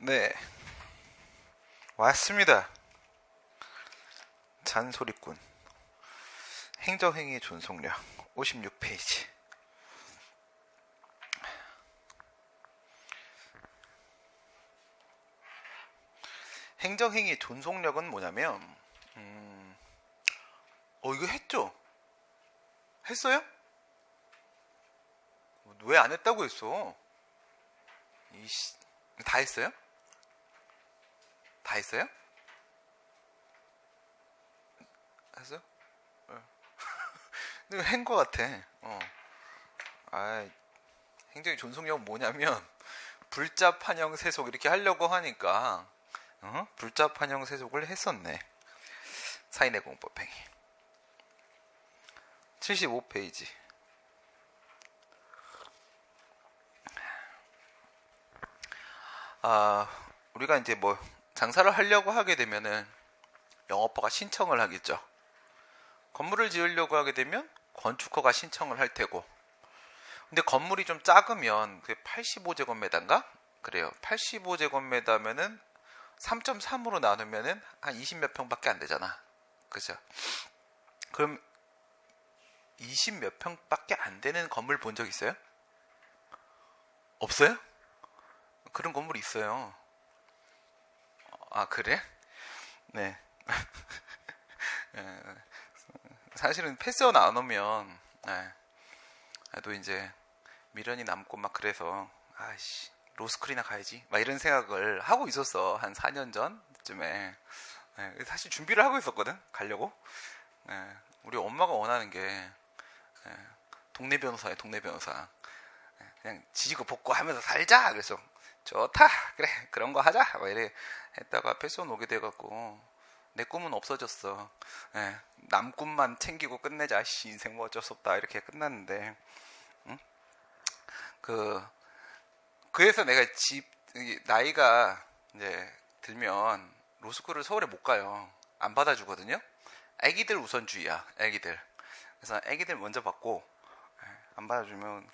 네, 왔습니다. 잔소리꾼. 행정행위 존속력 56페이지. 행정행위 존속력은 뭐냐면, 이거 했죠? 했어요? 왜 안 했다고 했어? 다 했어요? 다 했어요? 했어요? 근데 한거 같아. 행정의 존속력은 뭐냐면 불자 판형 세속 이렇게 하려고 하니까 불자 판형 세속을 했었네. 사인의 공법행위. 75페이지. 우리가 이제 뭐 장사를 하려고 하게 되면은 영업허가 신청을 하겠죠. 건물을 지으려고 하게 되면 건축허가 신청을 할 테고, 근데 건물이 좀 작으면 그게 85제곱미터인가? 그래요. 85제곱미터면은 3.3으로 나누면은 한 20몇 평밖에 안 되잖아. 그죠? 그럼 20몇 평밖에 안 되는 건물 본 적 있어요? 없어요? 그런 건물이 있어요. 그래? 네. 사실은 패스어 나누면 또 이제 미련이 남고 막 그래서 로스쿨이나 가야지 막 이런 생각을 하고 있었어. 한 4년 전쯤에. 사실 준비를 하고 있었거든, 가려고. 우리 엄마가 원하는 게 동네 변호사야, 동네 변호사. 그냥 지지고 볶고 하면서 살자. 그래서 좋다, 그래, 그런 거 하자 막 이래 했다가 패스어 오게 돼갖고 내 꿈은 없어졌어. 남 꿈만 챙기고 끝내자. 인생 뭐 어쩔 수 없다 이렇게 끝났는데, 그래서 내가 나이가 이제 들면 로스쿨을 서울에 못 가요. 안 받아주거든요. 애기들 우선주의야, 애기들. 그래서 애기들 먼저 받고, 안 받아주면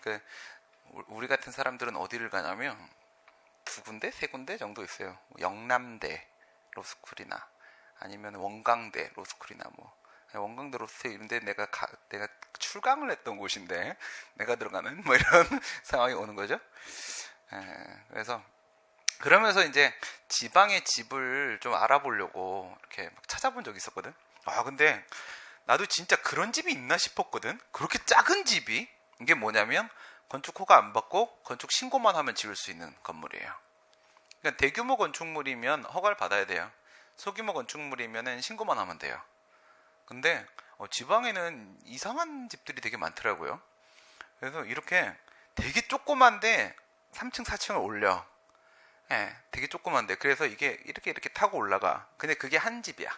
우리 같은 사람들은 어디를 가냐면 2군데, 3군데 정도 있어요. 영남대 로스쿨이나 아니면 원광대 로스쿨이나 원광대 로스쿨 이런데 내가 출강을 했던 곳인데 내가 들어가는 뭐 이런 상황이 오는 거죠. 그래서 그러면서 이제 지방의 집을 좀 알아보려고 이렇게 막 찾아본 적이 있었거든. 근데 나도 진짜 그런 집이 있나 싶었거든. 그렇게 작은 집이. 이게 뭐냐면 건축허가 안 받고 건축 신고만 하면 지을 수 있는 건물이에요. 그러니까 대규모 건축물이면 허가를 받아야 돼요. 소규모 건축물이면 신고만 하면 돼요. 근데 지방에는 이상한 집들이 되게 많더라고요. 그래서 이렇게 되게 조그만데 3층 4층을 올려. 되게 조그만데 그래서 이게 이렇게 타고 올라가. 근데 그게 한 집이야.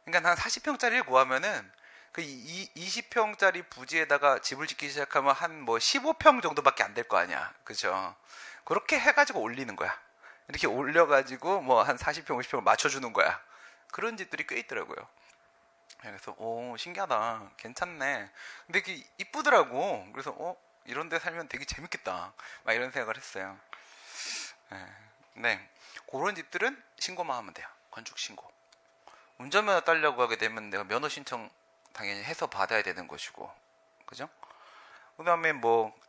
그러니까 한 40평짜리를 구하면은 그 20평짜리 부지에다가 집을 짓기 시작하면 한 15평 정도밖에 안 될 거 아니야. 그죠? 그렇게 해가지고 올리는 거야. 이렇게 올려가지고 한 40평, 50평을 맞춰주는 거야. 그런 집들이 꽤 있더라고요. 그래서 신기하다, 괜찮네. 근데 이게 이쁘더라고. 그래서 이런 데 살면 되게 재밌겠다 막 이런 생각을 했어요. 네, 그런 집들은 신고만 하면 돼요. 건축 신고. 운전면허 따려고 하게 되면 내가 면허 신청 당연히 해서 받아야 되는 것이고, 그죠? 그 다음에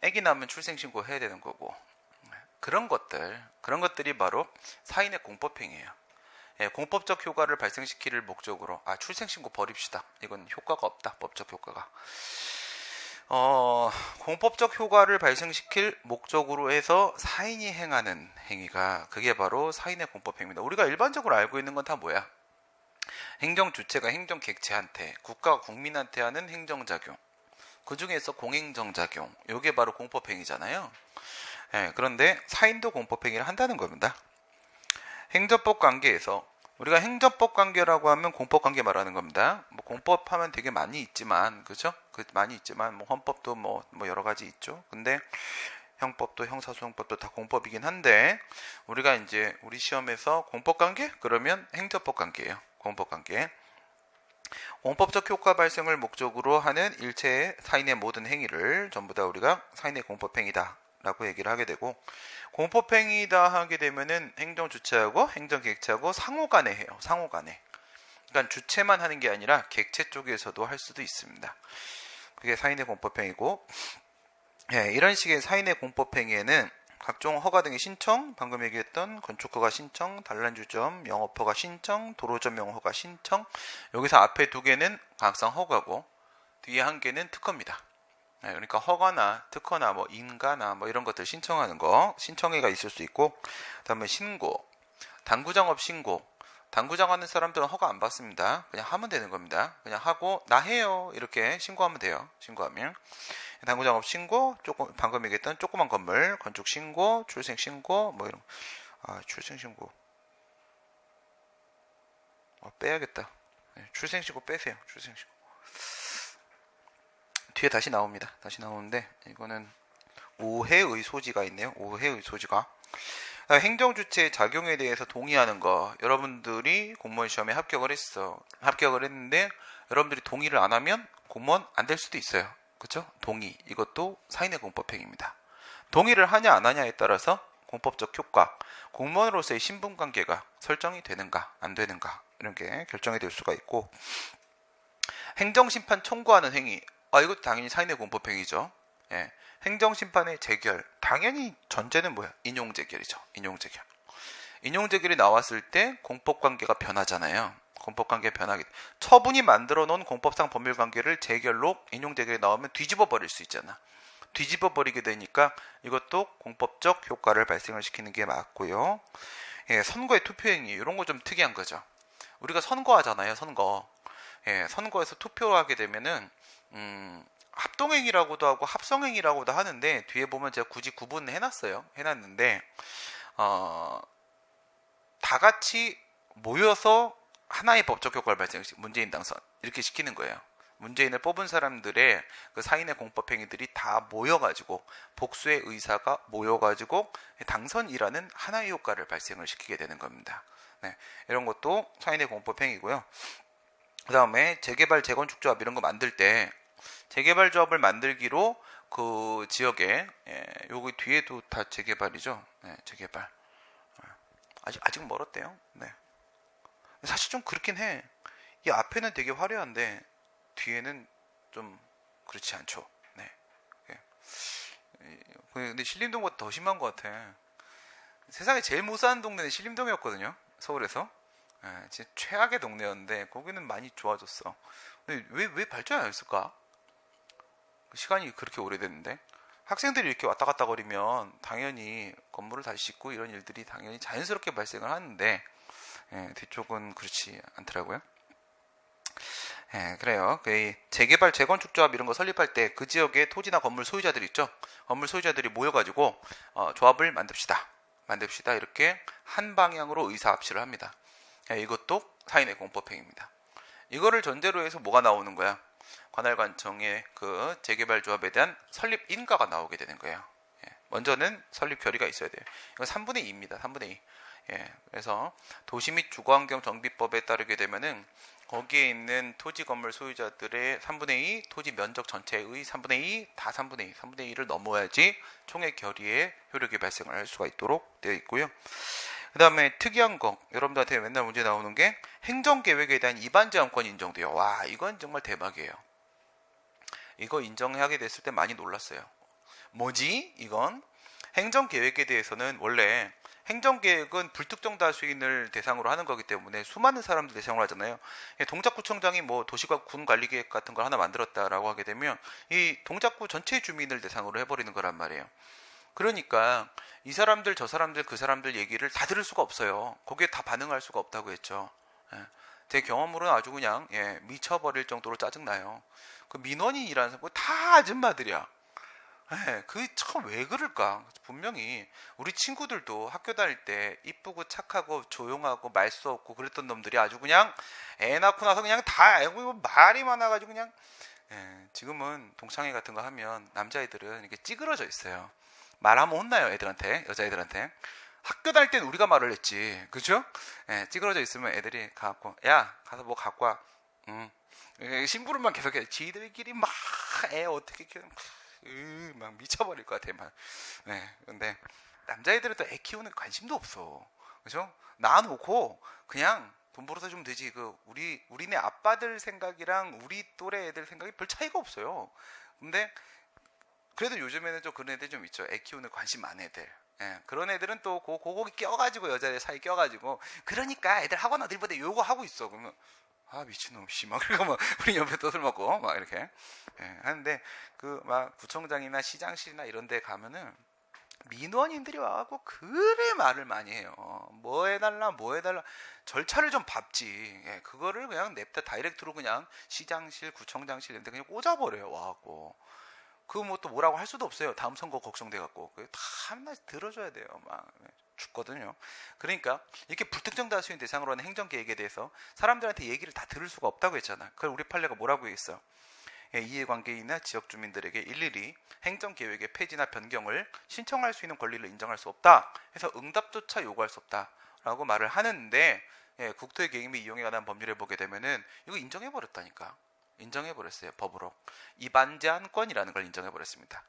애기 낳으면 출생신고 해야 되는 거고, 그런 것들이 바로 사인의 공법행위예요. 공법적 효과를 발생시킬 목적으로, 출생신고 버립시다. 이건 효과가 없다, 법적 효과가. 공법적 효과를 발생시킬 목적으로 해서 사인이 행하는 행위가, 그게 바로 사인의 공법행위입니다. 우리가 일반적으로 알고 있는 건 다 뭐야? 행정주체가 행정객체한테, 국가가 국민한테 하는 행정작용, 그 중에서 공행정작용, 이게 바로 공법행위잖아요. 그런데 사인도 공법행위를 한다는 겁니다. 행정법 관계에서, 우리가 행정법 관계라고 하면 공법 관계 말하는 겁니다. 공법 하면 되게 많이 있지만, 그죠? 많이 있지만, 헌법도 여러 가지 있죠. 근데 형법도 형사소송법도 다 공법이긴 한데, 우리가 이제 우리 시험에서 공법 관계? 그러면 행정법 관계예요. 공법 관계. 공법적 효과 발생을 목적으로 하는 일체의 사인의 모든 행위를 전부 다 우리가 사인의 공법행위다 라고 얘기를 하게 되고, 공법행위다 하게 되면은 행정주체하고 행정기획체하고 상호간에 해요. 상호간에. 그러니까 주체만 하는 게 아니라 객체 쪽에서도 할 수도 있습니다. 그게 사인의 공법행위고, 예, 이런 식의 사인의 공법행위에는 각종 허가 등의 신청, 방금 얘기했던 건축허가 신청, 단란주점, 영업허가 신청, 도로점용 허가 신청, 여기서 앞에 두 개는 각상 허가고 뒤에 한 개는 특허입니다. 네, 그러니까 허가나 특허나 뭐 인가나 뭐 이런 것들 신청하는 거, 신청회가 있을 수 있고, 그 다음에 신고, 당구장업 신고. 당구장 하는 사람들은 허가 안 받습니다. 그냥 하면 되는 겁니다. 그냥 하고 나 해요 이렇게 신고하면 돼요. 신고하면 당구장업 신고, 조금 방금 얘기했던 조그만 건물 건축 신고, 출생 신고 뭐 이런. 출생 신고 빼야겠다. 네, 출생 신고 빼세요. 출생 신고 뒤에 다시 나옵니다. 다시 나오는데 이거는 오해의 소지가 있네요. 오해의 소지가. 행정주체의 작용에 대해서 동의하는 거. 여러분들이 공무원 시험에 합격을 했는데 여러분들이 동의를 안 하면 공무원 안 될 수도 있어요. 그렇죠? 동의. 이것도 사인의 공법행위입니다. 동의를 하냐 안 하냐에 따라서 공법적 효과, 공무원으로서의 신분관계가 설정이 되는가 안 되는가 이런 게 결정이 될 수가 있고, 행정심판 청구하는 행위. 이것도 당연히 사인의 공법행위죠. 예. 행정심판의 재결. 당연히 전제는 뭐야? 인용재결이죠. 인용재결. 인용재결이 나왔을 때 공법관계가 변하잖아요. 공법관계 변하기. 처분이 만들어 놓은 공법상 법률관계를 재결로 인용재결이 나오면 뒤집어 버릴 수 있잖아. 뒤집어 버리게 되니까 이것도 공법적 효과를 발생을 시키는 게 맞고요. 예, 선거의 투표행위. 이런 거 좀 특이한 거죠. 우리가 선거하잖아요. 선거. 예, 선거에서 투표하게 되면은 합동행위라고도 하고 합성행위라고도 하는데, 뒤에 보면 제가 굳이 구분해놨어요. 해놨는데 다 같이 모여서 하나의 법적 효과를 발생시키는, 문재인 당선 이렇게 시키는 거예요. 문재인을 뽑은 사람들의 그 사인의 공법행위들이 다 모여가지고, 복수의 의사가 모여가지고 당선이라는 하나의 효과를 발생을 시키게 되는 겁니다. 네, 이런 것도 사인의 공법행위고요. 그 다음에 재개발, 재건축조합 이런 거 만들 때, 재개발 조합을 만들기로 그 지역에, 여기 뒤에도 다 재개발이죠. 네, 재개발. 아직 멀었대요. 네. 사실 좀 그렇긴 해. 이 앞에는 되게 화려한데 뒤에는 좀 그렇지 않죠. 네. 근데 신림동보다 더 심한 것 같아. 세상에 제일 못 사는 동네는 신림동이었거든요. 서울에서. 진짜 최악의 동네였는데 거기는 많이 좋아졌어. 근데 왜 발전 안 했을까? 시간이 그렇게 오래됐는데. 학생들이 이렇게 왔다 갔다 거리면 당연히 건물을 다시 짓고 이런 일들이 당연히 자연스럽게 발생을 하는데, 뒤쪽은 그렇지 않더라고요. 그래요. 재개발, 재건축조합 이런 거 설립할 때 그 지역에 토지나 건물 소유자들 있죠. 건물 소유자들이 모여가지고 조합을 만듭시다. 이렇게 한 방향으로 의사 합치를 합니다. 이것도 사인의 공법행위입니다. 이거를 전제로 해서 뭐가 나오는 거야? 관할관청의 그 재개발 조합에 대한 설립 인가가 나오게 되는 거예요. 먼저는 설립 결의가 있어야 돼요. 이건 3분의 2입니다. 3분의 2. 그래서 도시 및 주거환경 정비법에 따르게 되면은 거기에 있는 토지 건물 소유자들의 3분의 2, 토지 면적 전체의 3분의 2, 다 3분의 2, 3분의 2를 넘어야지 총액 결의의 효력이 발생을 할 수가 있도록 되어 있고요. 그 다음에 특이한 거, 여러분들한테 맨날 문제 나오는 게 행정계획에 대한 이반제한권 인정돼요. 와, 이건 정말 대박이에요. 이거 인정하게 됐을 때 많이 놀랐어요. 뭐지? 이건 행정계획에 대해서는 원래 행정계획은 불특정 다수인을 대상으로 하는 거기 때문에 수많은 사람들 대상으로 하잖아요. 동작구청장이 뭐 도시과 군관리계획 같은 걸 하나 만들었다라고 하게 되면 이 동작구 전체 주민을 대상으로 해버리는 거란 말이에요. 그러니까 이 사람들 저 사람들 그 사람들 얘기를 다 들을 수가 없어요. 거기에 다 반응할 수가 없다고 했죠. 제 경험으로는 아주 그냥 미쳐버릴 정도로 짜증나요. 그 민원인이라는 사람 다 아줌마들이야. 그 참 왜 그럴까? 분명히 우리 친구들도 학교 다닐 때 이쁘고 착하고 조용하고 말수 없고 그랬던 놈들이 아주 그냥 애 낳고 나서 그냥 다 알고 말이 많아가지고 그냥 지금은 동창회 같은 거 하면 남자애들은 이렇게 찌그러져 있어요. 말하면 혼나요. 애들한테, 여자애들한테. 학교 다닐 때는 우리가 말을 했지, 그죠? 찌그러져 있으면 애들이 가갖고 야 가서 뭐 갖고 와. 심부름만 계속해. 지들끼리 막 애 어떻게 막 미쳐버릴 것 같아 막. 네, 근데 남자애들은 또 애 키우는 관심도 없어. 그죠? 낳아놓고 그냥 돈 벌어서 주면 되지. 우리네 아빠들 생각이랑 우리 또래 애들 생각이 별 차이가 없어요. 근데 그래도 요즘에는 좀 그런 애들 좀 있죠. 애 키우는 관심 많은 애들. 예, 그런 애들은 또 고거기 껴가지고 여자들 사이 껴가지고 그러니까 애들 학원 어딜보다 요거 하고 있어. 그러면 아 미친놈 씨 막 그리고 막 우리 옆에 떠들 먹고 막 이렇게 하는데 그 막 구청장이나 시장실이나 이런 데 가면은 민원인들이 와갖고 그래 말을 많이 해요. 뭐 해달라 뭐 해달라 절차를 좀 밟지. 예, 그거를 그냥 냅다 다이렉트로 그냥 시장실 구청장실 이런 데 그냥 꽂아버려요. 와갖고 그 뭐 또 뭐라고 할 수도 없어요. 다음 선거 걱정돼갖고 다 한마디 들어줘야 돼요. 막 죽거든요. 그러니까 이렇게 불특정 다수인 대상으로 하는 행정계획에 대해서 사람들한테 얘기를 다 들을 수가 없다고 했잖아. 그걸 우리 판례가 뭐라고 했어? 이해관계인이나 지역 주민들에게 일일이 행정계획의 폐지나 변경을 신청할 수 있는 권리를 인정할 수 없다 해서 응답조차 요구할 수 없다라고 말을 하는데 국토의 계획 및 이용에 관한 법률에 보게 되면은 이거 인정해버렸다니까. 인정해버렸어요. 법으로. 입안 제한권이라는 걸 인정해버렸습니다.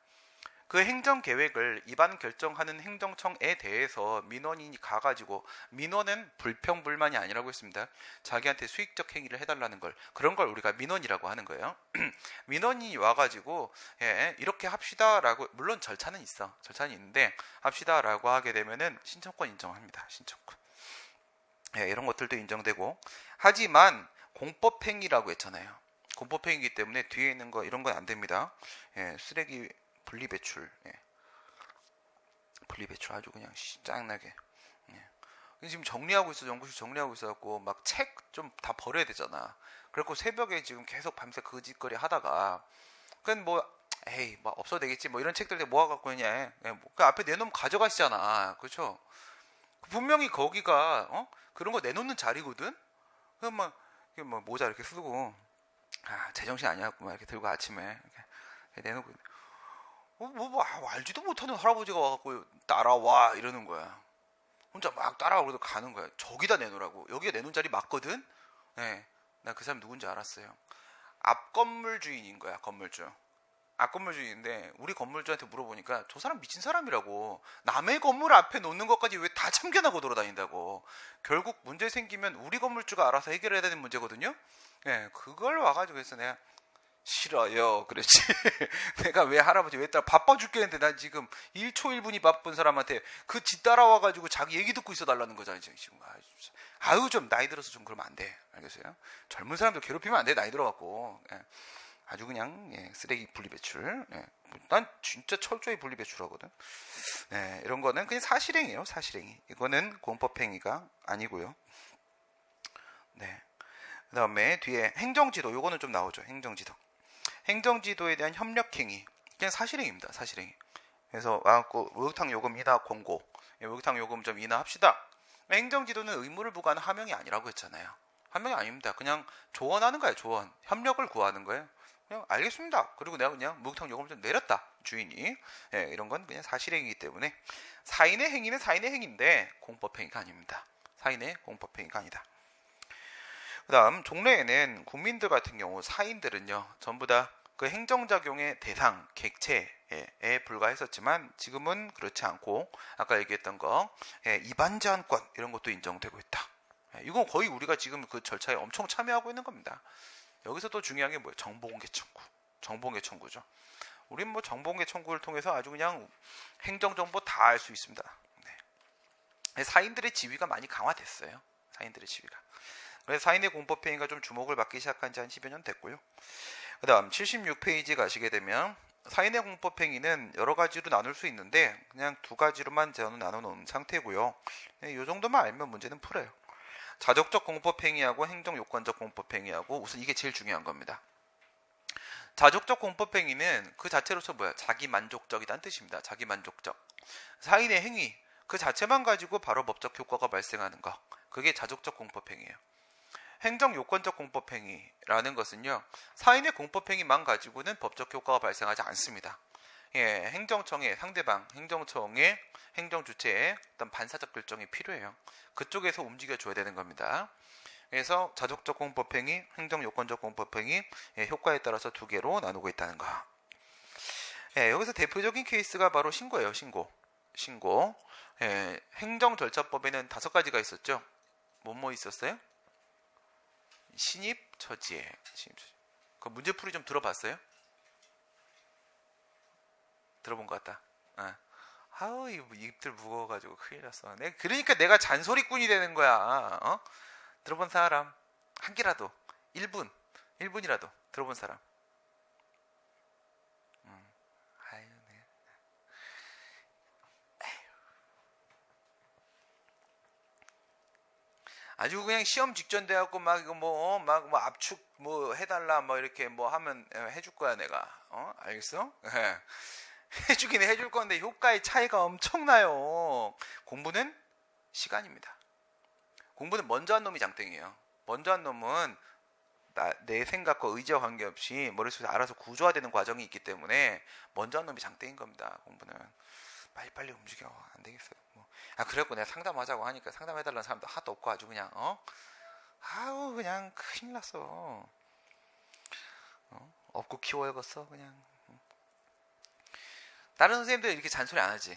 그 행정계획을 입안 결정하는 행정청에 대해서 민원인이 가가지고 민원은 불평불만이 아니라고 했습니다. 자기한테 수익적 행위를 해달라는 걸 그런 걸 우리가 민원이라고 하는 거예요. 민원인이 와가지고 이렇게 합시다라고 물론 절차는 있어. 절차는 있는데 합시다라고 하게 되면은 신청권 인정합니다. 신청권. 이런 것들도 인정되고 하지만 공법행위라고 했잖아요. 공법행위이기 때문에 뒤에 있는 거 이런 건 안 됩니다. 쓰레기 분리배출, 분리배출 아주 그냥 짱나게. 지금 정리하고 있어, 연구실 정리하고 있어갖고 막 책 좀 다 버려야 되잖아. 그래갖고 새벽에 지금 계속 밤새 그 짓거리 하다가 그건 뭐 에이 뭐 없어도 되겠지 뭐 이런 책들 모아갖고 그냥 그 앞에 내놓으면 가져가시잖아, 그렇죠? 분명히 거기가 그런 거 내놓는 자리거든. 그럼 막 모자 이렇게 쓰고 제정신 아니었고 막 이렇게 들고 아침에 이렇게 내놓고. 알지도 못하는 할아버지가 와갖고 따라와 이러는 거야. 혼자 막 따라오고 가는 거야. 저기다 내놓으라고. 여기가 내놓은 자리 맞거든. 나 그 사람 누군지 알았어요. 앞 건물 주인인 거야. 건물주. 앞 건물 주인인데 우리 건물주한테 물어보니까 저 사람 미친 사람이라고. 남의 건물 앞에 놓는 것까지 왜 다 참견하고 돌아다닌다고. 결국 문제 생기면 우리 건물주가 알아서 해결해야 되는 문제거든요. 그걸 와가지고 해서 내가 싫어요. 그렇지. 내가 왜 할아버지 왜 따라 바빠 죽겠는데 난 지금 1초 1분이 바쁜 사람한테 그 지 따라와가지고 자기 얘기 듣고 있어 달라는 거잖아요. 지금 아유 좀 나이 들어서 좀 그러면 안 돼. 알겠어요? 젊은 사람들 괴롭히면 안 돼. 나이 들어갖고. 아주 그냥 쓰레기 분리배출. 난 진짜 철저히 분리배출하거든. 이런 거는 그냥 사실행위에요. 사실행위. 이거는 공법행위가 아니고요. 그 다음에 뒤에 행정지도. 요거는 좀 나오죠. 행정지도. 행정지도에 대한 협력행위. 그냥 사실행위입니다. 사실행위. 그래서 와갖고 목욕탕 요금 인하 권고. 목욕탕 요금 좀 인하합시다. 행정지도는 의무를 부과하는 하명이 아니라고 했잖아요. 하명이 아닙니다. 그냥 조언하는 거예요. 조언. 협력을 구하는 거예요. 그냥 알겠습니다. 그리고 내가 그냥 목욕탕 요금을 좀 내렸다. 주인이. 이런 건 그냥 사실행위이기 때문에 사인의 행위는 사인의 행위인데 공법행위가 아닙니다. 사인의 공법행위가 아니다. 그 다음 종래에는 국민들 같은 경우 사인들은요 전부 다 그 행정작용의 대상, 객체에 불과했었지만 지금은 그렇지 않고 아까 얘기했던 거 입안 제한권 이런 것도 인정되고 있다. 이건 거의 우리가 지금 그 절차에 엄청 참여하고 있는 겁니다. 여기서 또 중요한 게 뭐예요? 정보공개 청구. 정보공개 청구죠. 우린 뭐 정보공개 청구를 통해서 아주 그냥 행정정보 다 알 수 있습니다. 사인들의 지위가 많이 강화됐어요. 사인들의 지위가. 그래서 사인의 공법행위가 좀 주목을 받기 시작한 지 한 10여 년 됐고요. 그 다음 76페이지 가시게 되면 사인의 공법행위는 여러 가지로 나눌 수 있는데 그냥 두 가지로만 저는 나눠놓은 상태고요. 이 정도만 알면 문제는 풀어요. 자적적 공법행위하고 행정요건적 공법행위하고 우선 이게 제일 중요한 겁니다. 자적적 공법행위는 그 자체로서 뭐야? 자기만족적이라는 뜻입니다. 자기만족적. 사인의 행위 그 자체만 가지고 바로 법적 효과가 발생하는 거. 그게 자적적 공법행위예요. 행정요건적 공법행위라는 것은요. 사인의 공법행위만 가지고는 법적 효과가 발생하지 않습니다. 행정청의 상대방, 행정청의 행정주체의 어떤 반사적 결정이 필요해요. 그쪽에서 움직여줘야 되는 겁니다. 그래서 자적적 공법행위, 행정요건적 공법행위 효과에 따라서 두 개로 나누고 있다는 거. 예, 여기서 대표적인 케이스가 바로 신고예요. 신고. 예, 행정절차법에는 5가지가 있었죠. 뭐뭐 있었어요? 신입 처지에. 그 문제풀이 좀 들어봤어요? 들어본 것 같다. 예. 아우, 입들 무거워가지고 큰일 났어. 그러니까 내가 잔소리꾼이 되는 거야. 어? 들어본 사람 한 개라도 1분이라도 들어본 사람. 아유, 네. 아주 그냥 시험 직전 돼갖고 막 이거 뭐 압축 뭐 해달라 뭐 이렇게 뭐 하면 해줄 거야 내가. 알겠어? 해주긴 해줄 건데 효과의 차이가 엄청나요. 공부는 시간입니다. 공부는 먼저 한 놈이 장땡이에요. 먼저 한 놈은 내 생각과 의지와 관계없이 머릿속에 알아서 구조화되는 과정이 있기 때문에 먼저 한 놈이 장땡인 겁니다. 공부는 빨리빨리 움직여. 안 되겠어요. 그래갖고 내가 상담하자고 하니까 상담해달라는 사람도 하나도 없고 아주 그냥 아우 그냥 큰일 났어. 없고 키워야겠어 그냥. 다른 선생님들 이렇게 잔소리 안 하지?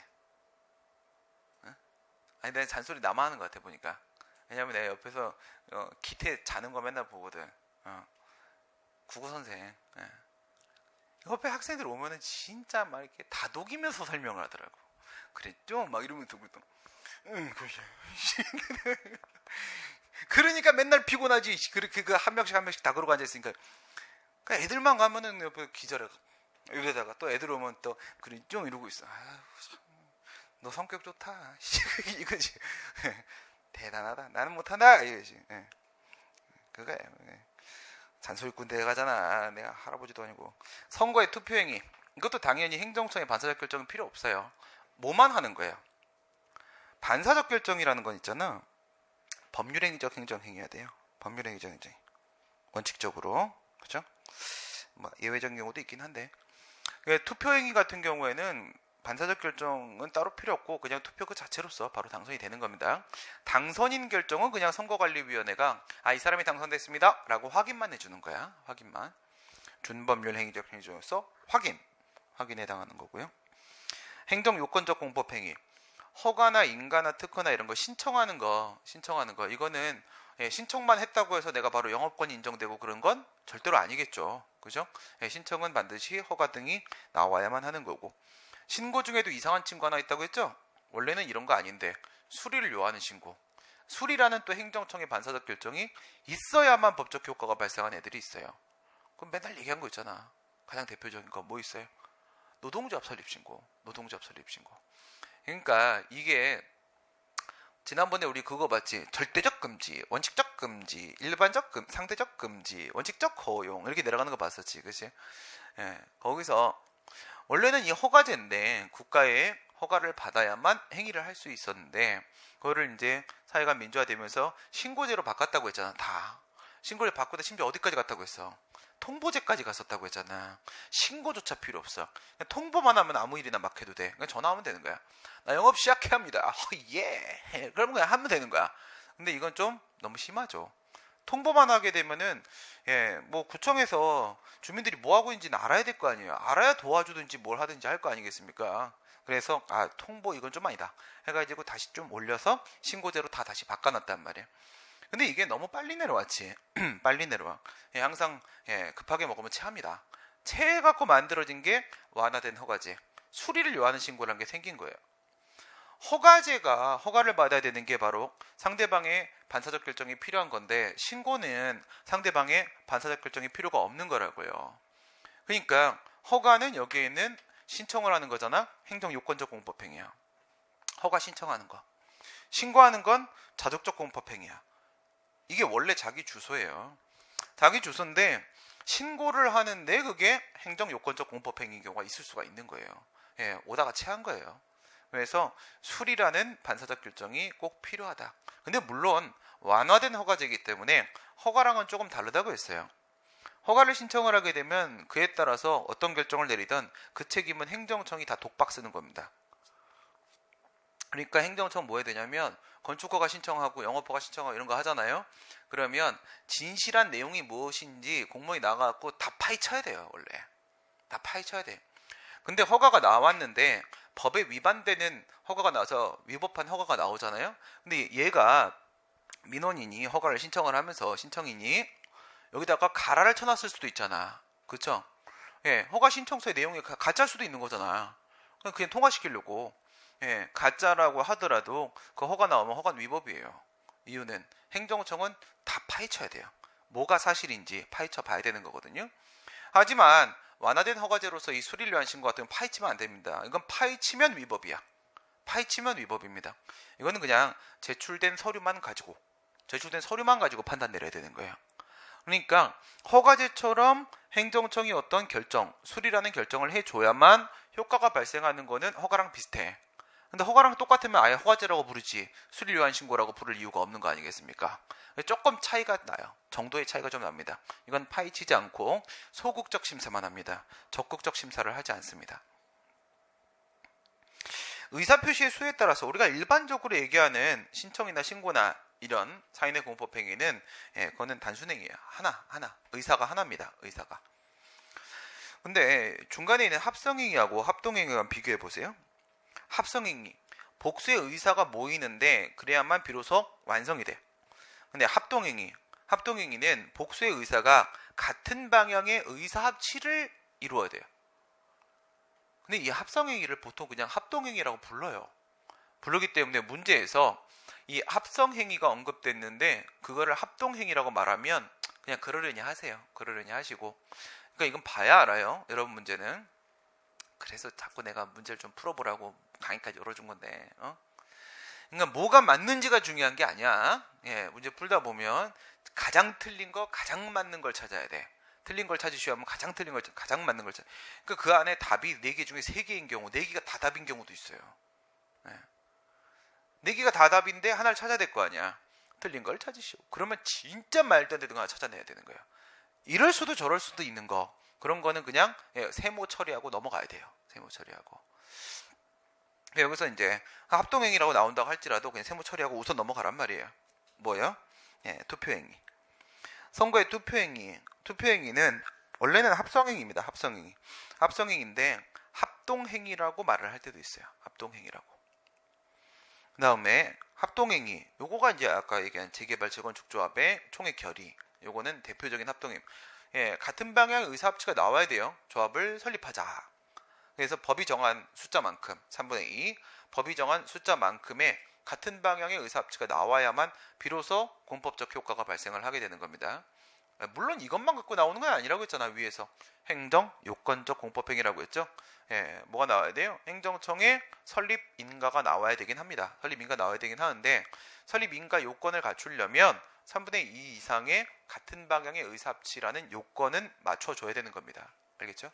아니 내가 잔소리 나만 하는 것 같아 보니까. 왜냐면 내가 옆에서 기태 자는 거 맨날 보거든. 국어 선생. 옆에 학생들 오면은 진짜 막 이렇게 다독이면서 설명을 하더라고. 그랬죠? 막 이러면서 또 그렇지. 그러니까 맨날 피곤하지. 그렇게 한 명씩 다 그러고 앉아있으니까. 그러니까 애들만 가면은 옆에 기절해. 이러다가 또 애들 오면 또 그랬죠? 이러고 있어. 아유, 너 성격 좋다. 이거지. 대단하다. 나는 못한다. 이거지. 그거예요. 잔소리꾼 대가잖아. 내가 할아버지도 아니고. 선거의 투표행위. 이것도 당연히 행정청의 반사적 결정은 필요 없어요. 뭐만 하는 거예요? 반사적 결정이라는 건 있잖아. 법률행위적 행정행위해야 돼요. 법률행위적 행정. 원칙적으로. 그죠? 뭐 예외적인 경우도 있긴 한데. 투표행위 같은 경우에는 반사적 결정은 따로 필요 없고 그냥 투표 그 자체로서 바로 당선이 되는 겁니다. 당선인 결정은 그냥 선거관리위원회가 이 사람이 당선됐습니다 라고 확인만 해주는 거야. 확인만. 준법률 행위적 행위 중에서 확인에 해당하는 거고요. 행정요건적 공법행위. 허가나 인가나 특허나 이런 거 신청하는 거 이거는 신청만 했다고 해서 내가 바로 영업권이 인정되고 그런 건 절대로 아니겠죠. 그죠? 신청은 반드시 허가 등이 나와야만 하는 거고. 신고 중에도 이상한 친구 하나 있다고 했죠? 원래는 이런 거 아닌데 수리를 요하는 신고. 수리라는 또 행정청의 반사적 결정이 있어야만 법적 효과가 발생한 애들이 있어요. 그럼 맨날 얘기한 거 있잖아. 가장 대표적인 거 뭐 있어요? 노동조합 설립신고. 그러니까 이게 지난번에 우리 그거 봤지? 절대적 금지, 원칙적 금지, 일반적 금지, 상대적 금지, 원칙적 허용 이렇게 내려가는 거 봤었지, 그치? 거기서 원래는 이 허가제인데 국가의 허가를 받아야만 행위를 할 수 있었는데 그거를 이제 사회가 민주화되면서 신고제로 바꿨다고 했잖아. 다 신고를 바꾸다 심지어 어디까지 갔다고 했어? 통보제까지 갔었다고 했잖아. 신고조차 필요 없어. 그냥 통보만 하면 아무 일이나 막 해도 돼. 그냥 전화하면 되는 거야. 나 영업 시작해야 합니다. 예. 그러면 그냥 하면 되는 거야. 근데 이건 좀 너무 심하죠. 통보만 하게 되면은 뭐 구청에서 주민들이 뭐 하고 있는지는 알아야 될 거 아니에요. 알아야 도와주든지 뭘 하든지 할 거 아니겠습니까? 그래서 통보 이건 좀 아니다 해가지고 다시 좀 올려서 신고제로 다시 바꿔놨단 말이에요. 근데 이게 너무 빨리 내려왔지. 빨리 내려와. 항상 급하게 먹으면 체합니다. 체해갖고 만들어진 게 완화된 허가제. 수리를 요하는 신고라는 게 생긴 거예요. 허가제가 허가를 받아야 되는 게 바로 상대방의 반사적 결정이 필요한 건데 신고는 상대방의 반사적 결정이 필요가 없는 거라고요. 그러니까 허가는 여기에 있는 신청을 하는 거잖아. 행정요건적 공법행위야. 허가 신청하는 거. 신고하는 건 자족적 공법행위야. 이게 원래 자기 주소예요. 자기 주소인데 신고를 하는데 그게 행정요건적 공법행위인 경우가 있을 수가 있는 거예요. 오다가 체한 거예요. 그래서 수리라는 반사적 결정이 꼭 필요하다. 근데 물론 완화된 허가제이기 때문에 허가랑은 조금 다르다고 했어요. 허가를 신청을 하게 되면 그에 따라서 어떤 결정을 내리든 그 책임은 행정청이 다 독박 쓰는 겁니다. 그러니까 행정청 뭐 해야 되냐면 건축허가 신청하고 영업허가 신청하고 이런 거 하잖아요. 그러면 진실한 내용이 무엇인지 공무원이 나가갖고 다 파헤쳐야 돼요. 원래 다 파헤쳐야 돼. 근데 허가가 나왔는데 법에 위반되는 허가가 나서 위법한 허가가 나오잖아요. 근데 얘가 민원인이 허가를 신청을 하면서 신청인이 여기다가 가라를 쳐놨을 수도 있잖아. 그쵸? 예, 허가 신청서의 내용이 가짜일 수도 있는 거잖아. 그냥 통과시키려고. 예, 가짜라고 하더라도 그 허가 나오면 허가는 위법이에요. 이유는 행정청은 다 파헤쳐야 돼요. 뭐가 사실인지 파헤쳐 봐야 되는 거거든요. 하지만 완화된 허가제로서 이 수리를 위한 신고 같은 건 파헤치면 안 됩니다. 이건 파헤치면 위법이야. 파헤치면 위법입니다. 이거는 그냥 제출된 서류만 가지고 판단 내려야 되는 거예요. 그러니까 허가제처럼 행정청이 어떤 결정, 수리라는 결정을 해줘야만 효과가 발생하는 거는 허가랑 비슷해. 근데 허가랑 똑같으면 아예 허가제라고 부르지 수리를 위한 신고라고 부를 이유가 없는 거 아니겠습니까? 조금 차이가 나요. 정도의 차이가 좀 납니다. 이건 파헤치지 않고 소극적 심사만 합니다. 적극적 심사를 하지 않습니다. 의사표시의 수에 따라서 우리가 일반적으로 얘기하는 신청이나 신고나 이런 사인의 공법 행위는 그거는 단순행위예요. 하나. 의사가 하나입니다. 의사가. 근데 중간에 있는 합성행위하고 합동행위와 비교해 보세요. 합성행위. 복수의 의사가 모이는데 그래야만 비로소 완성이 돼. 근데 합동행위는 복수의 의사가 같은 방향의 의사 합치를 이루어야 돼요. 근데 이 합성행위를 보통 그냥 합동행위라고 불러요. 부르기 때문에 문제에서 이 합성행위가 언급됐는데 그거를 합동행위라고 말하면 그냥 그러려니 하세요. 그러려니 하시고. 그러니까 이건 봐야 알아요. 여러분 문제는. 그래서 자꾸 내가 문제를 좀 풀어보라고 강의까지 열어준 건데. 그러니까 뭐가 맞는지가 중요한 게 아니야. 문제 풀다 보면 가장 틀린 거, 가장 맞는 걸 찾아야 돼. 틀린 걸 찾으셔야 하면 가장 틀린 걸, 가장 맞는 걸 찾아. 그러니까 그 안에 답이 4개 중에 3개인 경우, 4개가 다 답인 경우도 있어요. 4개가 다 답인데 하나를 찾아야 될 거 아니야. 틀린 걸 찾으시오. 그러면 진짜 말도 안 되는 거 하나 찾아내야 되는 거예요. 이럴 수도 저럴 수도 있는 거. 그런 거는 그냥 세모 처리하고 넘어가야 돼요. 세모 처리하고. 여기서 이제 합동행위라고 나온다고 할지라도 그냥 세모 처리하고 우선 넘어가란 말이에요. 뭐요? 투표행위. 선거의 투표행위는 원래는 합성행위입니다. 합성행위인데 합동행위라고 말을 할 때도 있어요. 합동행위라고. 그 다음에 합동행위. 요거가 이제 아까 얘기한 재개발 재건축 조합의 총액 결의. 요거는 대표적인 합동행위. 같은 방향의 의사합치가 나와야 돼요. 조합을 설립하자. 그래서 법이 정한 숫자만큼 3분의 2 법이 정한 숫자만큼의 같은 방향의 의사합치가 나와야만 비로소 공법적 효과가 발생을 하게 되는 겁니다. 물론 이것만 갖고 나오는 건 아니라고 했잖아. 위에서 행정 요건적 공법행위라고 했죠. 뭐가 나와야 돼요? 행정청의 설립 인가가 나와야 되긴 합니다. 설립 인가 나와야 되긴 하는데 설립 인가 요건을 갖추려면 3분의 2 이상의 같은 방향의 의사합치라는 요건은 맞춰줘야 되는 겁니다. 알겠죠?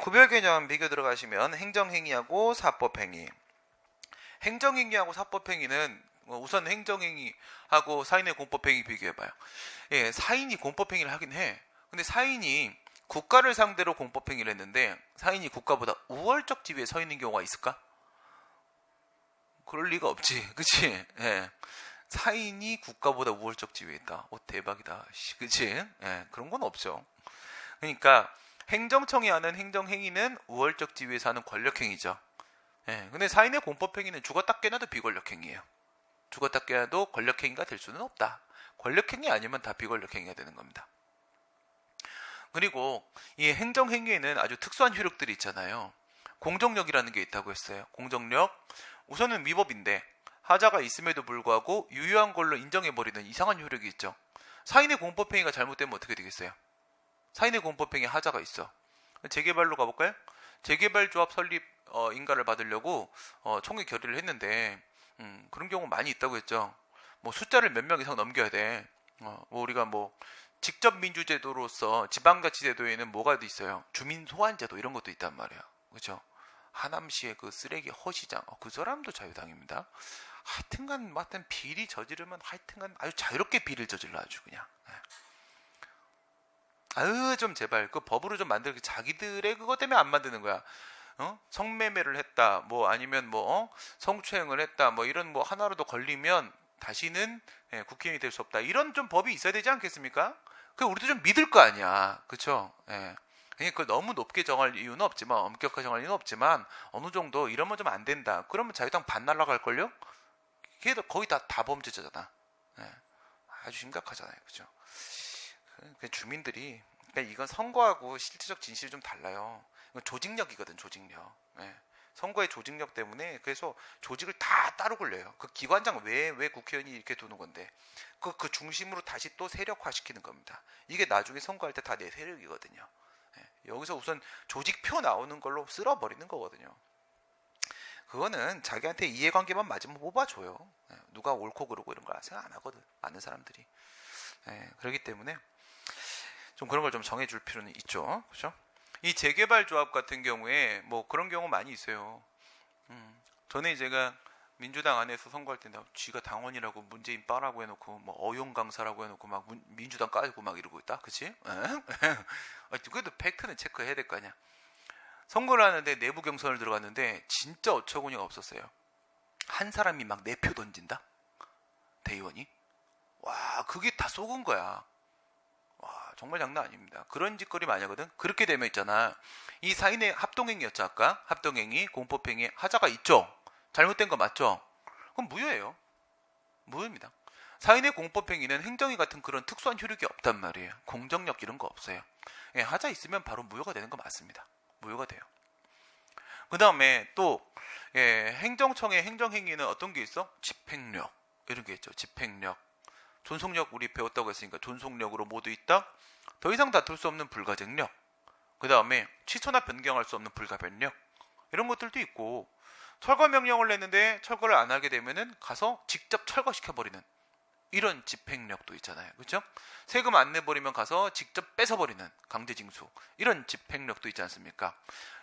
구별 개념 비교 들어가시면 행정행위하고 사법행위. 행정행위하고 사법행위는 우선 행정행위하고 사인의 공법행위 비교해봐요. 사인이 공법행위를 하긴 해. 근데 사인이 국가를 상대로 공법행위를 했는데 사인이 국가보다 우월적 지위에 서 있는 경우가 있을까? 그럴 리가 없지. 그치? 사인이 국가보다 우월적 지위에 있다. 대박이다. 그치? 그런 건 없죠. 그러니까 행정청이 하는 행정행위는 우월적 지위에서 하는 권력행위죠. 근데 사인의 공법행위는 죽었다 깨나도 비권력행위예요. 죽었다 깨나도 권력행위가 될 수는 없다. 권력행위 아니면 다 비권력행위가 되는 겁니다. 그리고 이 행정행위에는 아주 특수한 효력들이 있잖아요. 공정력이라는 게 있다고 했어요. 공정력. 우선은 위법인데 하자가 있음에도 불구하고 유효한 걸로 인정해버리는 이상한 효력이 있죠. 사인의 공법행위가 잘못되면 어떻게 되겠어요? 사인의 공법행위 하자가 있어. 재개발로 가볼까요? 재개발조합 설립 인가를 받으려고 총회 결의를 했는데 그런 경우 많이 있다고 했죠. 뭐 숫자를 몇 명 이상 넘겨야 돼. 뭐 우리가 뭐 직접 민주제도로서 지방자치제도에는 뭐가 있어요? 주민소환제도 이런 것도 있단 말이에요. 그렇죠? 하남시의 그 쓰레기 허시장 그 사람도 자유당입니다. 하여튼간 비리 저지르면 하여튼간 아주 자유롭게 비리를 저질러 아주 그냥. 좀 제발 그 법으로 좀 만들게. 자기들의 그것 때문에 안 만드는 거야. 성매매를 했다 뭐 아니면 뭐 성추행을 했다 뭐 이런 뭐 하나라도 걸리면 다시는 국회의원이 될 수 없다. 이런 좀 법이 있어야 되지 않겠습니까? 그 우리도 좀 믿을 거 아니야. 그쵸? 그러니까 그걸 너무 높게 정할 이유는 없지만, 엄격하게 정할 이유는 없지만, 어느 정도 이러면 좀 안 된다. 그러면 자유당 반 날라갈걸요? 그게 거의 다 범죄자잖아. 예, 아주 심각하잖아요. 그죠? 주민들이, 그러니까 이건 선거하고 실질적 진실이 좀 달라요. 이건 조직력이거든, 조직력. 예. 선거의 조직력 때문에 그래서 조직을 다 따로 굴려요. 그 기관장 왜 국회의원이 이렇게 두는 건데 그 중심으로 다시 또 세력화시키는 겁니다. 이게 나중에 선거할 때 다 내 세력이거든요. 예. 여기서 우선 조직표 나오는 걸로 쓸어버리는 거거든요. 그거는 자기한테 이해관계만 맞으면 뽑아줘요. 예. 누가 옳고 그르고 이런 걸 생각 안 하거든. 많은 사람들이. 예. 그렇기 때문에 좀 그런 걸 좀 정해줄 필요는 있죠. 그렇죠? 이 재개발 조합 같은 경우에 뭐 그런 경우 많이 있어요. 전에 제가 민주당 안에서 선거할 때 쥐가 당원이라고 문재인 빠라고 해놓고 뭐 어용 강사라고 해놓고 막 민주당 까고 막 이러고 있다, 그치? 그래도 팩트는 체크해야 될 거 아니야. 선거를 하는데 내부 경선을 들어갔는데 진짜 어처구니가 없었어요. 한 사람이 막 4표 던진다, 대의원이. 와, 그게 다 속은 거야. 와, 정말 장난 아닙니다. 그런 짓거리 많이 하거든. 그렇게 되면 있잖아, 이 사인의 합동행위였죠. 아까 합동행위, 공법행위 하자가 있죠. 잘못된 거 맞죠? 그럼 무효예요. 무효입니다. 사인의 공법행위는 행정위 같은 그런 특수한 효력이 없단 말이에요. 공정력 이런 거 없어요. 예, 하자 있으면 바로 무효가 되는 거 맞습니다. 무효가 돼요. 그 다음에 또 행정청의 행정행위는 어떤 게 있어? 집행력 이런 게 있죠. 집행력. 존속력 우리 배웠다고 했으니까 존속력으로 모두 있다. 더 이상 다툴 수 없는 불가증력. 그 다음에 취소나 변경할 수 없는 불가변력. 이런 것들도 있고, 철거 명령을 냈는데 철거를 안 하게 되면은 가서 직접 철거시켜버리는 이런 집행력도 있잖아요. 그렇죠? 세금 안 내버리면 가서 직접 뺏어버리는 강제징수, 이런 집행력도 있지 않습니까?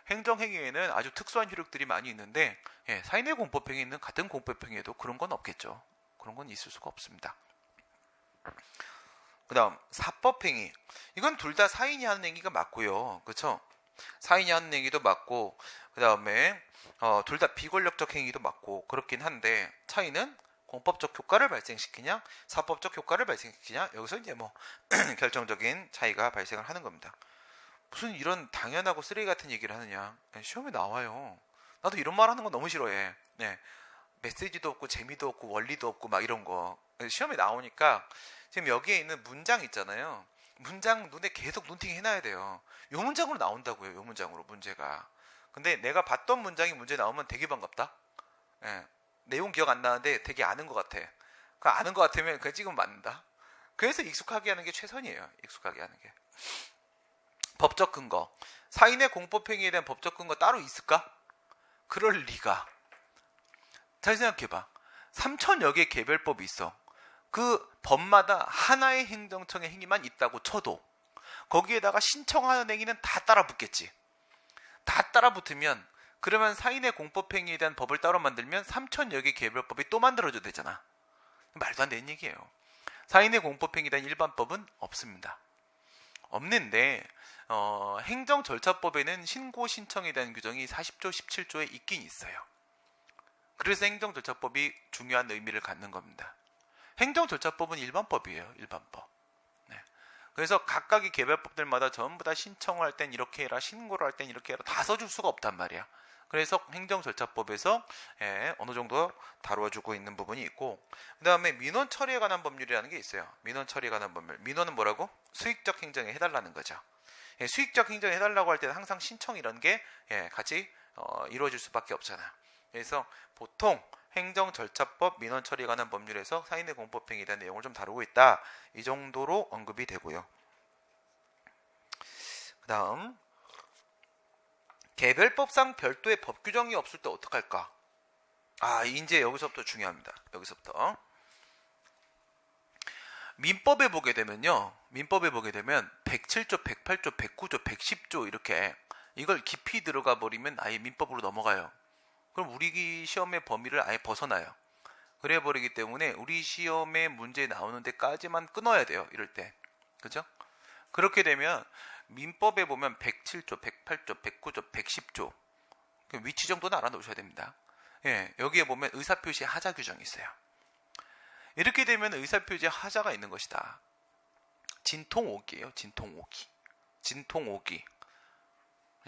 행정행위에는 아주 특수한 효력들이 많이 있는데, 사인의 공법행위는 같은 공법행위에도 그런 건 없겠죠. 그런 건 있을 수가 없습니다. 그 다음 사법행위, 이건 둘 다 사인이 하는 행위가 맞고요. 그렇죠? 사인이 하는 행위도 맞고, 그 다음에 둘 다 비권력적 행위도 맞고 그렇긴 한데, 차이는 공법적 효과를 발생시키냐 사법적 효과를 발생시키냐, 여기서 이제 뭐 결정적인 차이가 발생을 하는 겁니다. 무슨 이런 당연하고 쓰레기 같은 얘기를 하느냐. 시험에 나와요. 나도 이런 말 하는 거 너무 싫어해. 메시지도 없고 재미도 없고 원리도 없고 막 이런 거 시험에 나오니까, 지금 여기에 있는 문장 있잖아요. 문장 눈에 계속 눈팅 해놔야 돼요. 요 문장으로 나온다고요. 요 문장으로 문제가. 근데 내가 봤던 문장이 문제 나오면 되게 반갑다. 내용 기억 안 나는데 되게 아는 것 같아. 그 아는 것 같으면 그냥 찍으면 맞는다. 그래서 익숙하게 하는 게 최선이에요. 익숙하게 하는 게. 법적 근거. 사인의 공법행위에 대한 법적 근거 따로 있을까? 그럴 리가. 잘 생각해봐. 3,000여 개 개별법이 있어. 그 법마다 하나의 행정청의 행위만 있다고 쳐도 거기에다가 신청하는 행위는 다 따라 붙겠지. 다 따라 붙으면, 그러면 사인의 공법행위에 대한 법을 따로 만들면 3,000여 개 개별법이 또 만들어져야 되잖아. 말도 안 되는 얘기예요. 사인의 공법행위에 대한 일반법은 없습니다. 없는데 행정절차법에는 신고 신청에 대한 규정이 40조 17조에 있긴 있어요. 그래서 행정절차법이 중요한 의미를 갖는 겁니다. 행정절차법은 일반법이에요. 일반법. 그래서 각각의 개별법들마다 전부 다 신청을 할 땐 이렇게 해라, 신고를 할 땐 이렇게 해라, 다 써줄 수가 없단 말이야. 그래서 행정절차법에서 어느 정도 다뤄주고 있는 부분이 있고, 그 다음에 민원 처리에 관한 법률이라는 게 있어요. 민원 처리에 관한 법률. 민원은 뭐라고? 수익적 행정에 해달라는 거죠. 수익적 행정에 해달라고 할 때는 항상 신청 이런 게 같이 이루어질 수밖에 없잖아. 그래서 보통 행정절차법, 민원 처리에 관한 법률에서 사인의 공법행위에 대한 내용을 좀 다루고 있다. 이 정도로 언급이 되고요. 그 다음 개별법상 별도의 법 규정이 없을 때 어떡할까? 이제 여기서부터 중요합니다. 여기서부터 민법에 보게 되면요. 민법에 보게 되면 107조, 108조, 109조, 110조 이렇게 이걸 깊이 들어가 버리면 아예 민법으로 넘어가요. 그럼 우리 시험의 범위를 아예 벗어나요. 그래 버리기 때문에 우리 시험에 문제 나오는 데까지만 끊어야 돼요. 이럴 때. 그죠? 그렇게 되면 민법에 보면 107조, 108조, 109조, 110조 위치 정도는 알아놓으셔야 됩니다. 여기에 보면 의사표시 하자 규정이 있어요. 이렇게 되면 의사표시 하자가 있는 것이다. 진통오기예요. 진통오기. 진통오기.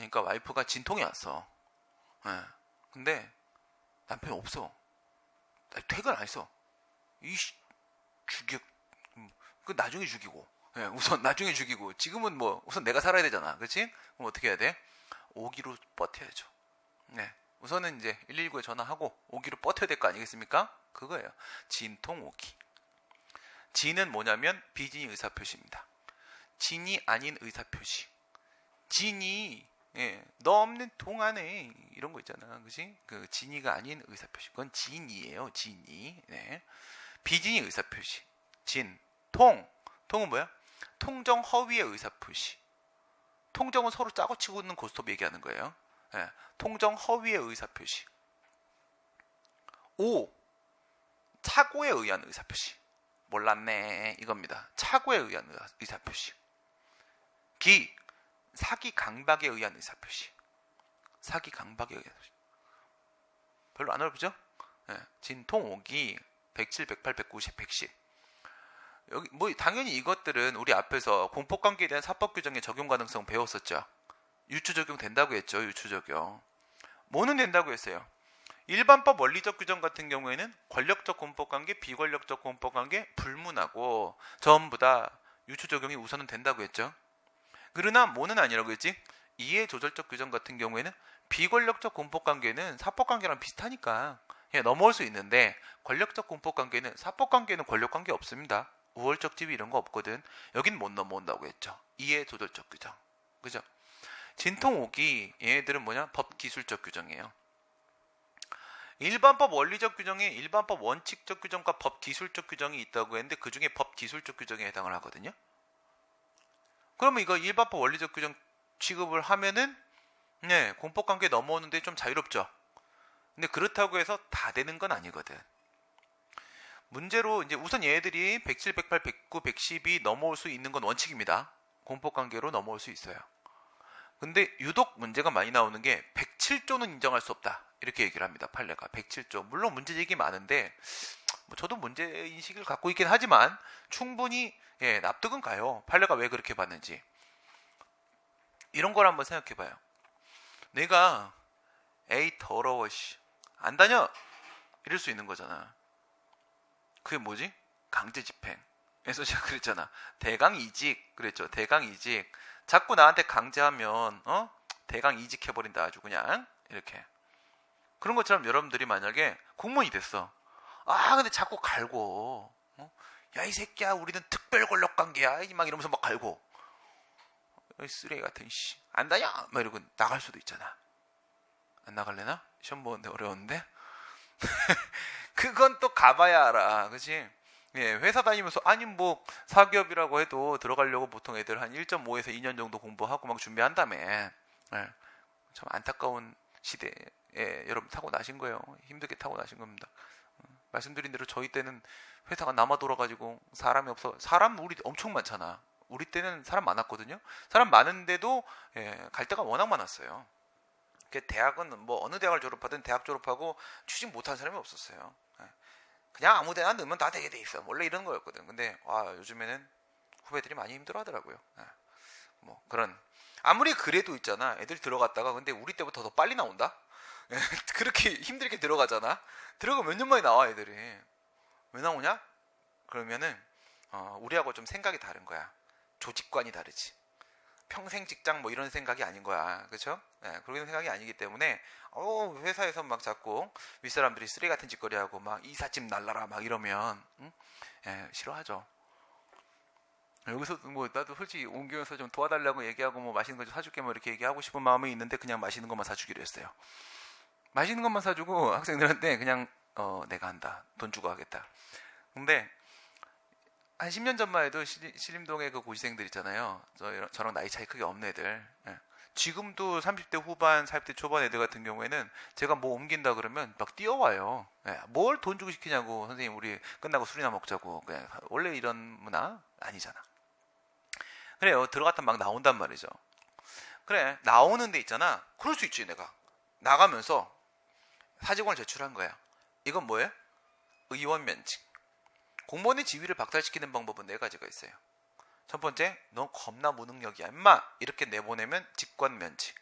그러니까 와이프가 진통이 왔어. 예. 근데 남편이 없어. 퇴근 안 했어. 이씨, 죽여. 그 나중에 죽이고. 예, 우선 나중에 죽이고. 지금은 뭐 우선 내가 살아야 되잖아. 그렇지? 그럼 어떻게 해야 돼? 오기로 버텨야죠. 네. 우선은 이제 119에 전화하고 오기로 버텨야 될 거 아니겠습니까? 그거예요. 진통 오기. 진은 뭐냐면 비진이 의사표시입니다. 진이 아닌 의사표시. 진이 너 없는 동안에 이런 거 있잖아, 그지? 그 진이가 아닌 의사표시. 그건 진이에요, 진이. 네. 비진이 의사표시. 진, 통은 뭐야? 통정 허위의 의사표시. 통정은 서로 짜고 치고 있는 고스톱 얘기하는 거예요. 네. 통정 허위의 의사표시. 오, 착오에 의한 의사표시. 몰랐네, 이겁니다. 착오에 의한 의사표시. 기, 사기 강박에 의한 의사표시. 사기 강박에 의한 의사표시. 별로 안 어렵죠? 네. 진통, 오기, 107, 108, 190, 110. 여기 뭐 당연히 이것들은 우리 앞에서 공포관계에 대한 사법 규정의 적용 가능성 배웠었죠. 유추 적용 된다고 했죠. 유추 적용. 뭐는 된다고 했어요. 일반법 원리적 규정 같은 경우에는 권력적 공포관계, 비권력적 공포관계 불문하고 전부 다 유추 적용이 우선은 된다고 했죠. 그러나 뭐는 아니라고 했지? 이해 조절적 규정 같은 경우에는 비권력적 공포관계는 사법관계랑 비슷하니까 넘어올 수 있는데, 권력적 공포관계는 사법관계는 권력관계 없습니다. 우월적 지위 이런 거 없거든. 여긴 못 넘어온다고 했죠. 이해 조절적 규정. 그죠? 진통 오기, 얘네들은 뭐냐? 법 기술적 규정이에요. 일반법 원리적 규정에 일반법 원칙적 규정과 법 기술적 규정이 있다고 했는데 그 중에 법 기술적 규정에 해당을 하거든요. 그러면 이거 일반법 원리적 규정 취급을 하면은 공포관계 넘어오는데 좀 자유롭죠. 근데 그렇다고 해서 다 되는 건 아니거든. 문제로 이제 우선 얘네들이 107, 108, 109, 110이 넘어올 수 있는 건 원칙입니다. 공포관계로 넘어올 수 있어요. 근데 유독 문제가 많이 나오는 게 107조는 인정할 수 없다. 이렇게 얘기를 합니다. 판례가 107조. 물론 문제제기 많은데 저도 문제인식을 갖고 있긴 하지만 충분히 납득은 가요. 판례가 왜 그렇게 봤는지. 이런 걸 한번 생각해봐요. 내가 에이 더러워 씨 안 다녀 이럴 수 있는 거잖아. 그게 뭐지? 강제 집행. 그래서 제가 그랬잖아. 대강이직 그랬죠. 대강이직. 자꾸 나한테 강제하면 대강 이직해버린다 아주 그냥 이렇게. 그런 것처럼 여러분들이 만약에 공무원이 됐어. 근데 자꾸 갈고 야 이 새끼야 우리는 특별 권력 관계야 막 이러면서 막 갈고 쓰레기 같은 씨 안 다녀 막 이러고 나갈 수도 있잖아. 안 나갈래나? 시험 보는데 어려웠는데. 그건 또 가봐야 알아. 그치? 회사 다니면서 아니 뭐 사기업이라고 해도 들어가려고 보통 애들 한 1.5에서 2년 정도 공부하고 막 준비한다며. 참 안타까운 시대에 여러분 타고 나신 거예요. 힘들게 타고 나신 겁니다. 말씀드린 대로 저희 때는 회사가 남아 돌아가지고 사람이 없어. 사람 우리 엄청 많잖아. 우리 때는 사람 많았거든요. 사람 많은데도 갈 데가 워낙 많았어요. 대학은 뭐 어느 대학을 졸업하든 대학 졸업하고 취직 못한 사람이 없었어요. 그냥 아무 데나 넣으면 다 되게 돼 있어. 원래 이런 거였거든. 근데 요즘에는 후배들이 많이 힘들어하더라고요. 뭐 그런 아무리 그래도 있잖아. 애들 들어갔다가 근데 우리 때부터 더 빨리 나온다. 그렇게 힘들게 들어가잖아. 들어가 몇 년 만에 나와 애들이. 왜 나오냐? 그러면은 우리하고 좀 생각이 다른 거야. 조직관이 다르지. 평생 직장 뭐 이런 생각이 아닌 거야. 그렇죠? 그런 생각이 아니기 때문에 회사에서 막 자꾸 윗사람들이 쓰레기 같은 짓거리하고 막 이삿짐 날라라 막 이러면 싫어하죠. 여기서 뭐 나도 솔직히 옮기면서 좀 도와달라고 얘기하고 뭐 맛있는 거 좀 사줄게 뭐 이렇게 얘기하고 싶은 마음이 있는데 그냥 맛있는 것만 사주기로 했어요. 맛있는 것만 사주고 학생들한테 그냥 내가 한다. 돈 주고 하겠다. 근데 한 10년 전만 해도 신림동에 그 고시생들 있잖아요. 저랑 나이 차이 크게 없는 애들. 지금도 30대 후반, 40대 초반 애들 같은 경우에는 제가 뭐 옮긴다 그러면 막 뛰어와요. 뭘 돈 주고 시키냐고. 선생님 우리 끝나고 술이나 먹자고. 그냥 원래 이런 문화 아니잖아. 그래요. 들어갔다 막 나온단 말이죠. 그래 나오는 데 있잖아. 그럴 수 있지. 내가 나가면서 사직원을 제출한 거야. 이건 뭐예요? 의원 면직. 공무원의 지위를 박탈시키는 방법은 4가지가 있어요. 첫 번째, 너 겁나 무능력이야 임마 이렇게 내보내면 직권 면직.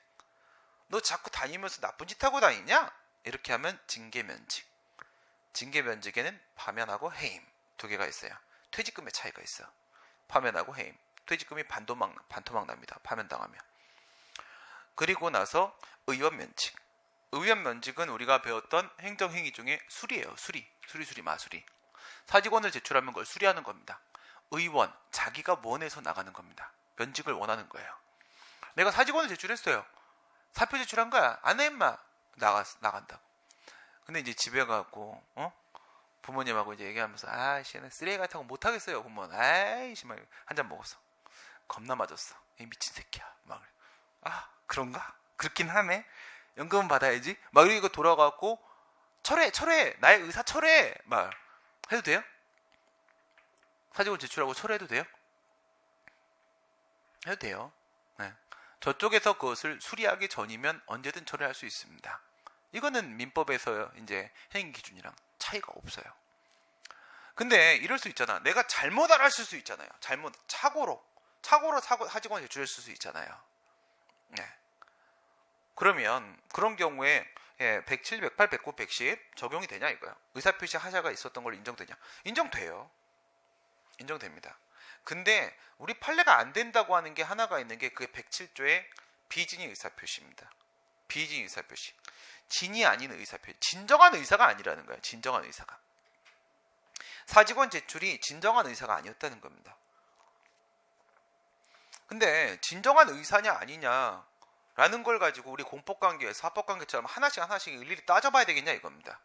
너 자꾸 다니면서 나쁜 짓 하고 다니냐? 이렇게 하면 징계면직. 징계면직에는 파면하고 해임 두 개가 있어요. 퇴직금의 차이가 있어. 파면하고 해임. 퇴직금이 반토막 납니다. 파면당하면. 그리고 나서 의원면직. 의원면직은 우리가 배웠던 행정행위 중에 수리예요. 수리, 마수리. 사직원을 제출하면 그걸 수리하는 겁니다. 의원, 자기가 원해서 나가는 겁니다. 면직을 원하는 거예요. 내가 사직원을 제출했어요. 사표 제출한 거야. 안 해, 임마. 나간다고. 근데 이제 집에 가고, 부모님하고 이제 얘기하면서, 아이씨, 쓰레기 같은 거 못하겠어요, 부모는. 아이씨, 막, 한잔 먹었어. 겁나 맞았어. 이 미친 새끼야. 막, 그런가? 그렇긴 하네. 연금은 받아야지. 막 이러고 돌아가고, 철회! 나의 의사 철회! 막, 해도 돼요? 사직원 제출하고 철회해도 돼요? 해도 돼요. 네. 저쪽에서 그것을 수리하기 전이면 언제든 철회할 수 있습니다. 이거는 민법에서 이제 행위 기준이랑 차이가 없어요. 근데 이럴 수 있잖아. 내가 잘못 알았을 수 있잖아요. 착오로 사직원 제출했을 수 있잖아요. 네. 그러면 그런 경우에 107, 108, 109, 110 적용이 되냐 이거야. 의사표시 하자가 있었던 걸 인정되냐? 인정돼요. 인정됩니다. 근데 우리 판례가 안 된다고 하는 게 하나가 있는 게 그게 107조의 비진의 의사표시입니다. 비진의 의사표시. 진이 아닌 의사표시. 진정한 의사가 아니라는 거예요. 진정한 의사가. 사직원 제출이 진정한 의사가 아니었다는 겁니다. 근데 진정한 의사냐 아니냐 라는 걸 가지고 우리 공법관계에서 합법관계처럼 하나씩 일일이 따져봐야 되겠냐 이겁니다.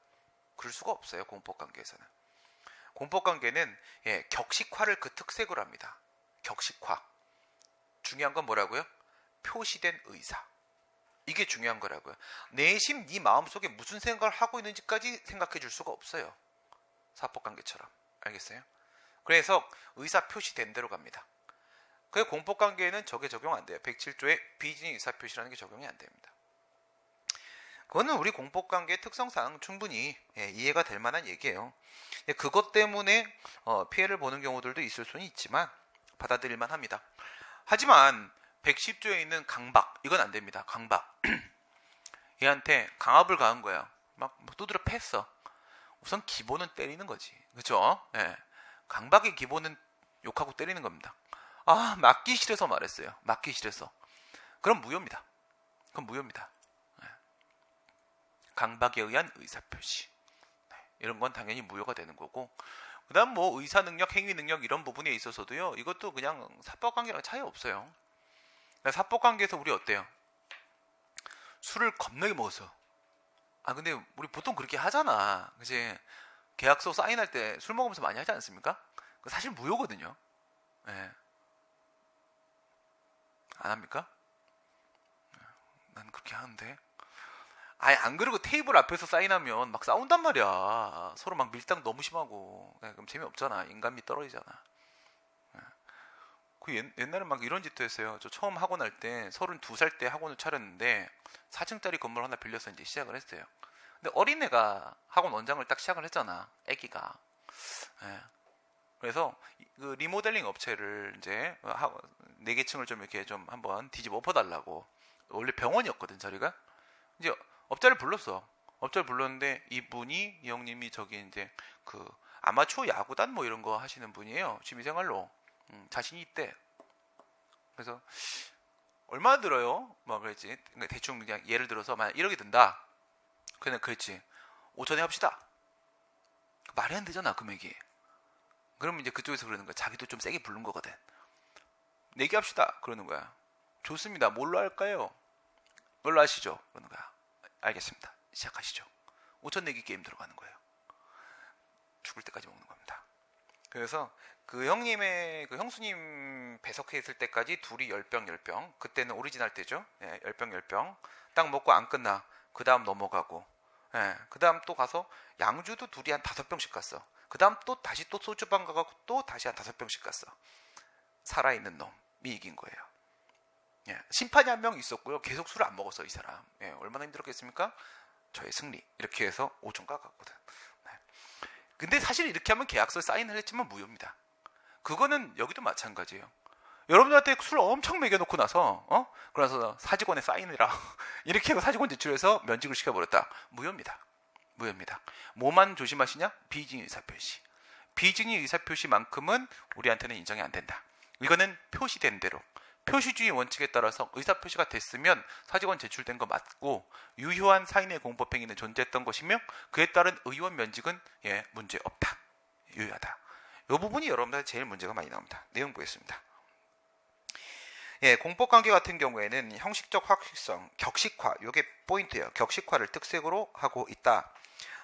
그럴 수가 없어요. 공법관계에서는. 공법관계는 격식화를 그 특색으로 합니다. 격식화. 중요한 건 뭐라고요? 표시된 의사. 이게 중요한 거라고요. 내심 네 마음속에 무슨 생각을 하고 있는지까지 생각해 줄 수가 없어요. 사법관계처럼. 알겠어요? 그래서 의사 표시된 대로 갑니다. 그 공법관계에는 저게 적용 안 돼요. 107조의 비진의 의사표시라는 게 적용이 안 됩니다. 그거는 우리 공법관계의 특성상 충분히 이해가 될 만한 얘기예요. 그것 때문에 피해를 보는 경우들도 있을 수는 있지만 받아들일만 합니다. 하지만 110조에 있는 강박, 이건 안 됩니다. 강박. 얘한테 강압을 가한 거야. 막 두드려 팼어. 우선 기본은 때리는 거지. 그렇죠? 강박의 기본은 욕하고 때리는 겁니다. 맞기 싫어서 말했어요. 맞기 싫어서. 그럼 무효입니다. 그럼 무효입니다. 강박에 의한 의사표시. 이런 건 당연히 무효가 되는 거고, 그 다음 뭐 의사능력, 행위능력 이런 부분에 있어서도요, 이것도 그냥 사법관계랑 차이 없어요. 사법관계에서 우리 어때요? 술을 겁나게 먹었어. 근데 우리 보통 그렇게 하잖아. 그치? 계약서 사인할 때 술 먹으면서 많이 하지 않습니까? 사실 무효거든요. 안 합니까? 난 그렇게 하는데. 안 그러고 테이블 앞에서 사인하면 막 싸운단 말이야. 서로 막 밀당 너무 심하고. 그럼 재미없잖아. 인간미 떨어지잖아. 옛날에 막 이런 짓도 했어요. 저 처음 학원 할 때 32살 때 학원을 차렸는데 4층짜리 건물 하나 빌려서 이제 시작을 했어요. 근데 어린애가 학원 원장을 딱 시작을 했잖아. 애기가. 그래서 그 리모델링 업체를 이제 4개층을 좀 이렇게 좀 한번 뒤집어 엎어달라고. 원래 병원이었거든 자리가. 이제 업자를 불렀어. 업자를 불렀는데 이 형님이 저기 이제 그 아마추어 야구단 뭐 이런 거 하시는 분이에요. 취미생활로. 자신이 있대. 그래서 얼마나 들어요? 막 그랬지. 대충 그냥 예를 들어서 만약 1억이 든다. 그냥 그랬지. 5천에 합시다. 말이 안 되잖아 금액이. 그러면 이제 그쪽에서 그러는 거야. 자기도 좀 세게 부른 거거든. 내기합시다. 그러는 거야. 좋습니다. 뭘로 할까요? 뭘로 하시죠? 그러는 거야. 알겠습니다. 시작하시죠. 5천 내기 게임 들어가는 거예요. 죽을 때까지 먹는 겁니다. 그래서 그 형님의 그 형수님 배석해 있을 때까지 둘이 10병 그때는 오리지널 때죠. 10병 딱 먹고 안 끝나. 그 다음 넘어가고 그 다음 또 가서 양주도 둘이 한 5병씩 갔어. 그 다음 또 다시 또 소주방 가고 또 다시 한 5병씩 갔어. 살아있는 놈이 이긴 거예요. 심판이 한 명 있었고요. 계속 술을 안 먹었어 이 사람. 얼마나 힘들었겠습니까? 저의 승리. 이렇게 해서 5천 깎았거든. 근데 사실 이렇게 하면 계약서 사인을 했지만 무효입니다. 그거는 여기도 마찬가지예요. 여러분들한테 술 엄청 먹여놓고 나서 그래서 사직원에 사인해라 이렇게 하고 사직원 제출해서 면직을 시켜버렸다. 무효입니다. 무효입니다. 뭐만 조심하시냐? 비증의 의사표시. 비증의 의사표시만큼은 우리한테는 인정이 안 된다. 이거는 표시된 대로 표시주의 원칙에 따라서 의사표시가 됐으면 사직원 제출된 거 맞고 유효한 사인의 공법행위는 존재했던 것이며 그에 따른 의원 면직은 문제 없다. 유효하다. 이 부분이 여러분들 제일 문제가 많이 나옵니다. 내용 보겠습니다. 공법관계 같은 경우에는 형식적 확실성, 격식화, 이게 포인트예요. 격식화를 특색으로 하고 있다.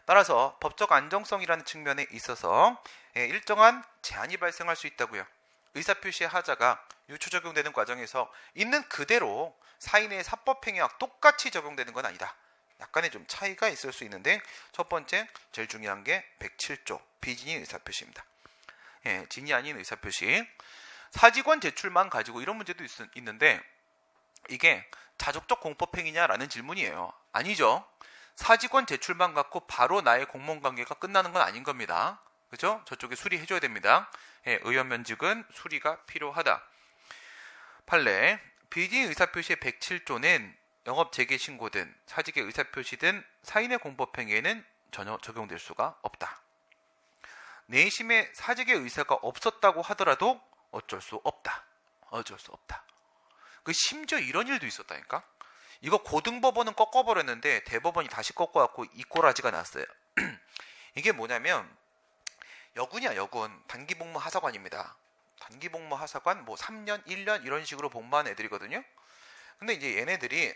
따라서 법적 안정성이라는 측면에 있어서 일정한 제한이 발생할 수 있다고요. 의사표시의 하자가 유초 적용되는 과정에서 있는 그대로 사인의 사법행위와 똑같이 적용되는 건 아니다. 약간의 좀 차이가 있을 수 있는데 첫 번째, 제일 중요한 게 107조 비진의 의사표시입니다. 진이 아닌 의사표시. 사직원 제출만 가지고 이런 문제도 있는데 이게 자족적 공법행위냐라는 질문이에요. 아니죠. 사직원 제출만 갖고 바로 나의 공무원 관계가 끝나는 건 아닌 겁니다. 그죠? 저쪽에 수리해줘야 됩니다. 의원 면직은 수리가 필요하다. 판례, 비진 의사표시의 107조는 영업 재개 신고든 사직의 의사표시든 사인의 공법행위에는 전혀 적용될 수가 없다. 내심에 사직의 의사가 없었다고 하더라도 어쩔 수 없다. 어쩔 수 없다. 심지어 이런 일도 있었다니까. 이거 고등법원은 꺾어버렸는데 대법원이 다시 꺾어갖고 이 꼬라지가 났어요. 이게 뭐냐면 여군이야. 여군. 단기복무 하사관입니다. 단기복무 하사관 3년 1년 이런 식으로 복무한 애들이거든요. 근데 이제 얘네들이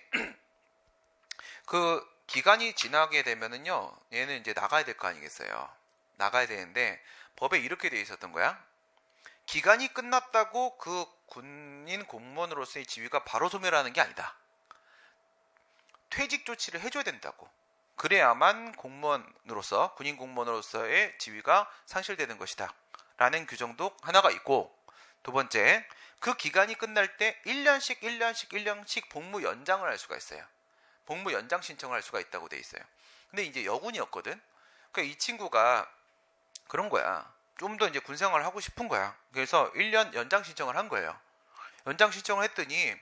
그 기간이 지나게 되면은요 얘는 이제 나가야 될 거 아니겠어요. 나가야 되는데 법에 이렇게 돼 있었던 거야. 기간이 끝났다고 그 군인 공무원으로서의 지위가 바로 소멸하는 게 아니다. 퇴직 조치를 해줘야 된다고. 그래야만 공무원으로서 군인 공무원으로서의 지위가 상실되는 것이다 라는 규정도 하나가 있고, 두 번째, 그 기간이 끝날 때 1년씩 복무 연장을 할 수가 있어요. 복무 연장 신청을 할 수가 있다고 돼 있어요. 근데 이제 여군이었거든. 그러니까 이 친구가 그런 거야. 좀 더 이제 군 생활을 하고 싶은 거야. 그래서 1년 연장 신청을 한 거예요. 연장 신청을 했더니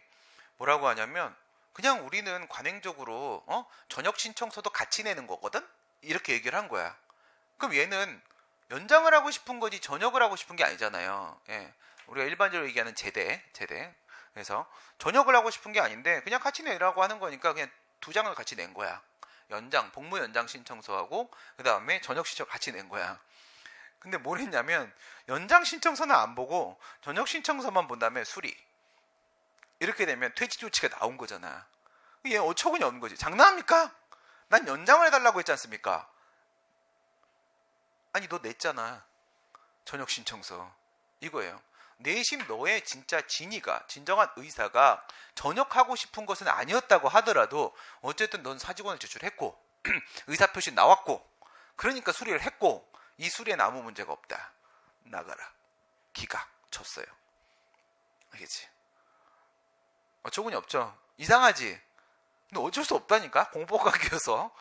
뭐라고 하냐면 그냥 우리는 관행적으로 전역 신청서도 같이 내는 거거든? 이렇게 얘기를 한 거야. 그럼 얘는 연장을 하고 싶은 거지 전역을 하고 싶은 게 아니잖아요. 우리가 일반적으로 얘기하는 제대. 그래서 전역을 하고 싶은 게 아닌데 그냥 같이 내라고 하는 거니까 그냥 두 장을 같이 낸 거야. 연장, 복무 연장 신청서하고 그 다음에 전역 신청 같이 낸 거야. 근데 뭘 했냐면 연장 신청서는 안 보고 전역 신청서만 본 다음에 수리. 이렇게 되면 퇴직 조치가 나온 거잖아. 얘 어처구니 없는 거지. 장난합니까? 난 연장을 해달라고 했지 않습니까? 아니 너 냈잖아. 전역 신청서. 이거예요. 내심 너의 진짜 진정한 의사가 전역하고 싶은 것은 아니었다고 하더라도 어쨌든 넌 사직원을 제출했고 의사표시 나왔고 그러니까 수리를 했고 이 수리에는 아무 문제가 없다. 나가라. 기각 쳤어요. 알겠지? 어처구니 없죠. 이상하지? 근데 어쩔 수 없다니까. 공법관계여서.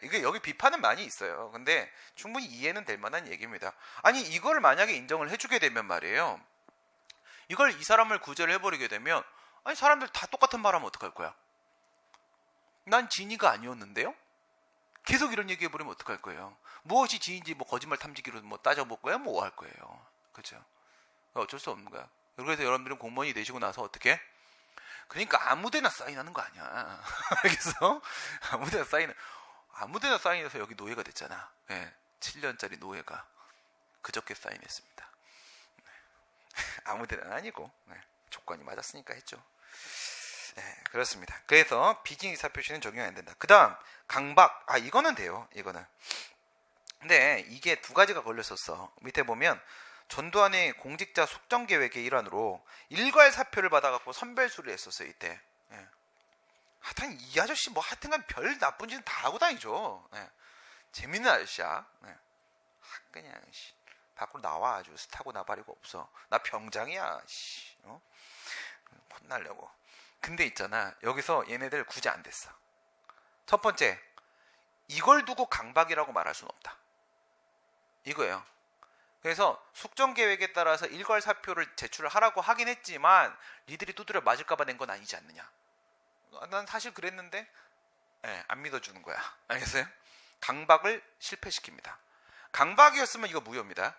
이게 여기 비판은 많이 있어요. 근데 충분히 이해는 될 만한 얘기입니다. 아니 이걸 만약에 인정을 해주게 되면 말이에요. 이걸 이 사람을 구제를 해버리게 되면 아니 사람들 다 똑같은 말 하면 어떡할 거야? 난 진이가 아니었는데요? 계속 이런 얘기 해버리면 어떡할 거예요? 무엇이 진인지 거짓말 탐지기로 따져볼 거야? 뭐 할 거예요? 그죠? 어쩔 수 없는 거야. 그래서 여러분들은 공무원이 되시고 나서 어떻게? 그러니까 아무데나 사인하는 거 아니야. 알겠어? 아무데나 사인해서 여기 노예가 됐잖아. 7년짜리 노예가 그저께 사인했습니다. 아무데나 아니고 조건이 맞았으니까 했죠. 그렇습니다. 그래서 비진 의사표시는 적용이 안 된다. 그 다음 강박. 이거는 돼요. 이거는. 근데 이게 두 가지가 걸렸었어. 밑에 보면 전두환의 공직자 숙정 계획의 일환으로 일괄 사표를 받아갖고 선별 수리를 했었어요. 이때. 하여튼 이 아저씨 하여튼간 별 나쁜 짓은 다 하고 다니죠. 재밌는 아저씨야. 그냥 밖으로 나와. 아주 스타고 나발이고 없어. 나 병장이야. 혼나려고. 근데 있잖아. 여기서 얘네들 구제 안 됐어. 첫 번째, 이걸 두고 강박이라고 말할 수는 없다. 이거예요. 그래서 숙정 계획에 따라서 일괄 사표를 제출을 하라고 하긴 했지만 니들이 두드려 맞을까봐 낸 건 아니지 않느냐. 난 사실 그랬는데 안 믿어주는 거야. 알겠어요? 강박을 실패시킵니다. 강박이었으면 이거 무효입니다.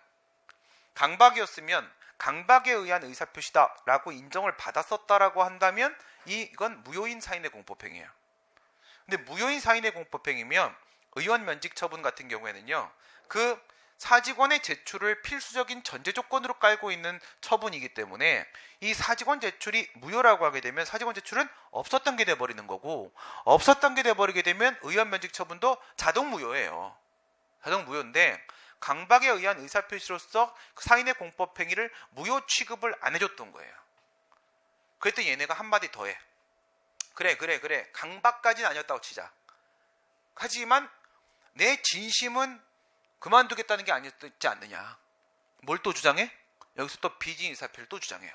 강박이었으면 강박에 의한 의사표시다라고 인정을 받았었다라고 한다면 이건 무효인 사인의 공법행위예요. 근데 무효인 사인의 공법행위면 의원 면직 처분 같은 경우에는요, 그 사직원의 제출을 필수적인 전제 조건으로 깔고 있는 처분이기 때문에 이 사직원 제출이 무효라고 하게 되면 사직원 제출은 없었던 게 돼버리는 거고, 없었던 게 돼버리게 되면 의원 면직 처분도 자동 무효예요. 자동 무효인데 강박에 의한 의사표시로서 사인의 공법행위를 무효 취급을 안 해줬던 거예요. 그랬더니 얘네가 한마디 더해. 그래 강박까지는 아니었다고 치자. 하지만 내 진심은 그만두겠다는 게 아니었지 않느냐. 뭘 또 주장해? 여기서 또 비진 의사표를 또 주장해요.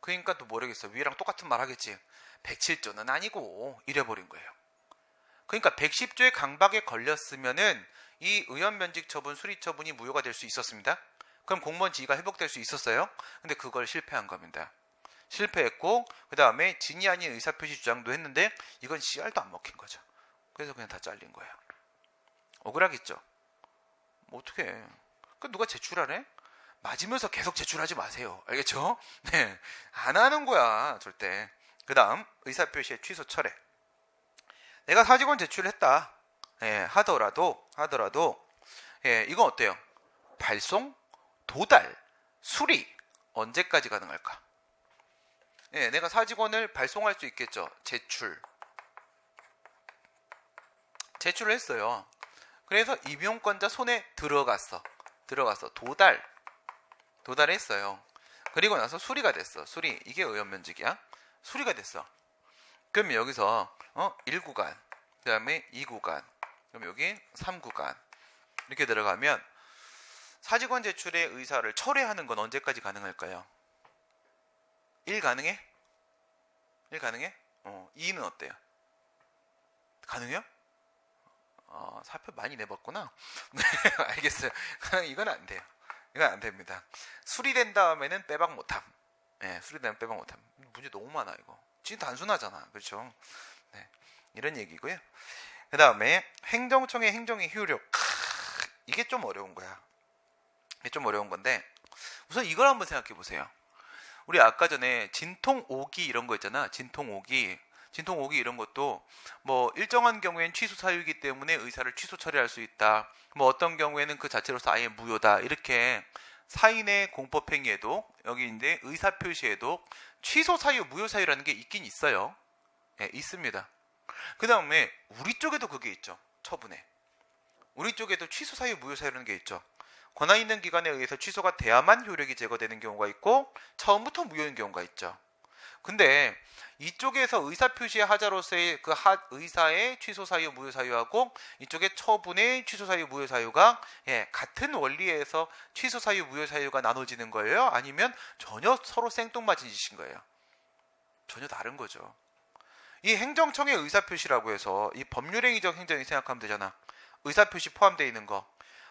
그러니까 또 모르겠어. 위에랑 똑같은 말 하겠지. 107조는 아니고 이래버린 거예요. 그러니까 110조의 강박에 걸렸으면은 이 의원 면직 처분, 수리 처분이 무효가 될 수 있었습니다. 그럼 공무원 지위가 회복될 수 있었어요. 근데 그걸 실패한 겁니다. 실패했고 그 다음에 진위 아닌 의사표시 주장도 했는데 이건 씨알도 안 먹힌 거죠. 그래서 그냥 다 잘린 거예요. 억울하겠죠. 뭐 어떡해. 그 누가 제출하래? 맞으면서 계속 제출하지 마세요. 알겠죠? 네, 안 하는 거야 절대. 그 다음 의사표시의 취소 철회. 내가 사직원 제출했다. 하더라도 이건 어때요? 발송, 도달, 수리 언제까지 가능할까? 내가 사직원을 발송할 수 있겠죠. 제출을 했어요. 그래서 임용권자 손에 들어갔어. 도달했어요. 그리고 나서 수리가 됐어. 수리, 이게 의원면직이야. 수리가 됐어. 그럼 여기서 1구간, 그 다음에 2구간, 그럼 여기 3구간 이렇게 들어가면 사직원 제출의 의사를 철회하는 건 언제까지 가능할까요? 1 가능해? 1 가능해? 2는 어때요? 가능해요? 사표 많이 내봤구나. 네, 알겠어요. 이건 안 돼요. 이건 안 됩니다. 수리된 다음에는 빼박 못함. 수리되면 빼박 못함. 문제 너무 많아 이거. 진짜 단순하잖아. 그렇죠? 네, 이런 얘기고요. 그 다음에 행정청의 행정의 효력. 이게 좀 어려운 거야. 이게 좀 어려운 건데 우선 이걸 한번 생각해 보세요. 우리 아까 전에 진통 오기 이런 거 있잖아. 진통 오기 이런 것도 뭐 일정한 경우에는 취소 사유이기 때문에 의사를 취소 처리할 수 있다. 뭐 어떤 경우에는 그 자체로서 아예 무효다. 이렇게 사인의 공법행위에도 여기인데 의사 표시에도 취소 사유, 무효 사유라는 게 있긴 있어요. 있습니다. 그 다음에 우리 쪽에도 그게 있죠. 처분에. 우리 쪽에도 취소 사유, 무효 사유라는 게 있죠. 권한 있는 기관에 의해서 취소가 돼야만 효력이 제거되는 경우가 있고 처음부터 무효인 경우가 있죠. 근데 이쪽에서 의사표시의 하자로서의 그 의사의 취소 사유, 무효 사유하고 이쪽의 처분의 취소 사유, 무효 사유가 같은 원리에서 취소 사유, 무효 사유가 나눠지는 거예요? 아니면 전혀 서로 생뚱맞은 짓인 거예요? 전혀 다른 거죠. 이 행정청의 의사표시라고 해서 이 법률행위적 행정이 생각하면 되잖아. 의사표시 포함되어 있는 거.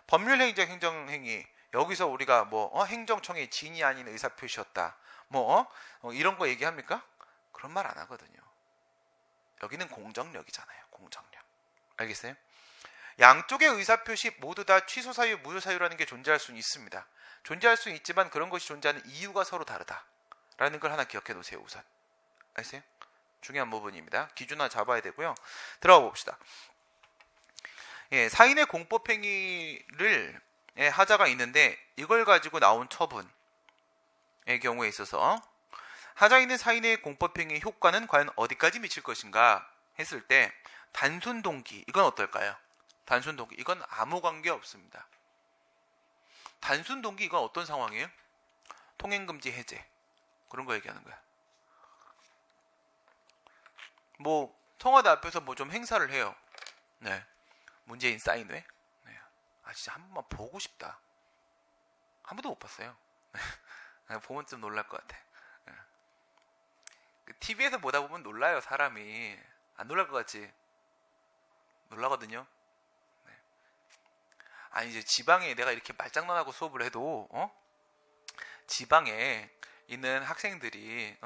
법률행위적 행정행위 여기서 우리가 뭐 행정청의 진이 아닌 의사표시였다. 이런 거 얘기합니까? 그런 말 안 하거든요. 여기는 공정력이잖아요. 공정력. 알겠어요? 양쪽의 의사표시 모두 다 취소 사유, 무효 사유라는 게 존재할 수는 있습니다. 존재할 수는 있지만 그런 것이 존재하는 이유가 서로 다르다라는 걸 하나 기억해 놓으세요. 우선. 알겠어요? 중요한 부분입니다. 기준화 잡아야 되고요. 들어가 봅시다. 사인의 공법행위를 하자가 있는데 이걸 가지고 나온 처분의 경우에 있어서 하자 있는 사인의 공법행위의 효과는 과연 어디까지 미칠 것인가 했을 때 단순 동기, 이건 어떨까요? 단순 동기, 이건 아무 관계 없습니다. 단순 동기, 이건 어떤 상황이에요? 통행금지 해제, 그런 거 얘기하는 거야. 뭐 청와대 앞에서 뭐 좀 행사를 해요. 네, 문재인 사인회. 네. 진짜 한 번만 보고 싶다. 한 번도 못 봤어요. 보면 좀 놀랄 것 같아. TV에서 보다 보면 놀라요. 사람이 안 놀랄 것 같지? 놀라거든요. 네. 아니 이제 지방에 내가 이렇게 말장난하고 수업을 해도 지방에 있는 학생들이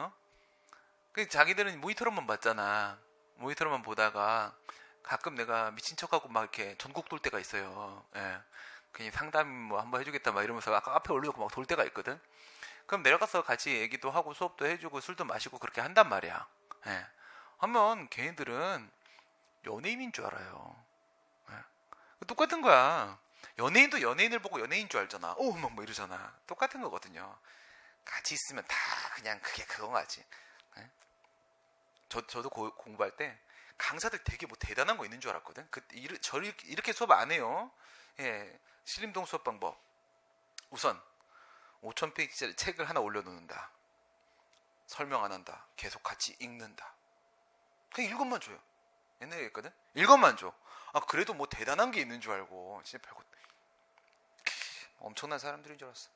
그 자기들은 모니터로만 봤잖아. 모니터로만 보다가 가끔 내가 미친 척하고 막 이렇게 전국 돌 때가 있어요. 예. 그냥 상담 뭐 한번 해주겠다 막 이러면서 아까 앞에 올려놓고 막 돌 때가 있거든. 그럼 내려가서 같이 얘기도 하고 수업도 해주고 술도 마시고 그렇게 한단 말이야. 예. 하면 걔네들은 연예인인 줄 알아요. 예. 똑같은 거야. 연예인도 연예인을 보고 연예인 줄 알잖아. 오, 막 뭐 이러잖아. 똑같은 거거든요. 같이 있으면 다 그냥 그게 그건 거지. 예? 저도 공부할 때 강사들 되게 뭐 대단한 거 있는 줄 알았거든. 저를 이렇게 수업 안 해요. 예. 신림동 수업 방법. 우선 5,000페이지짜리 책을 하나 올려놓는다. 설명 안 한다. 계속 같이 읽는다. 그냥 읽어만 줘요. 옛날에 했거든. 읽어만 줘. 아 그래도 뭐 대단한 게 있는 줄 알고 진짜 별거 엄청난 사람들인 줄 알았어.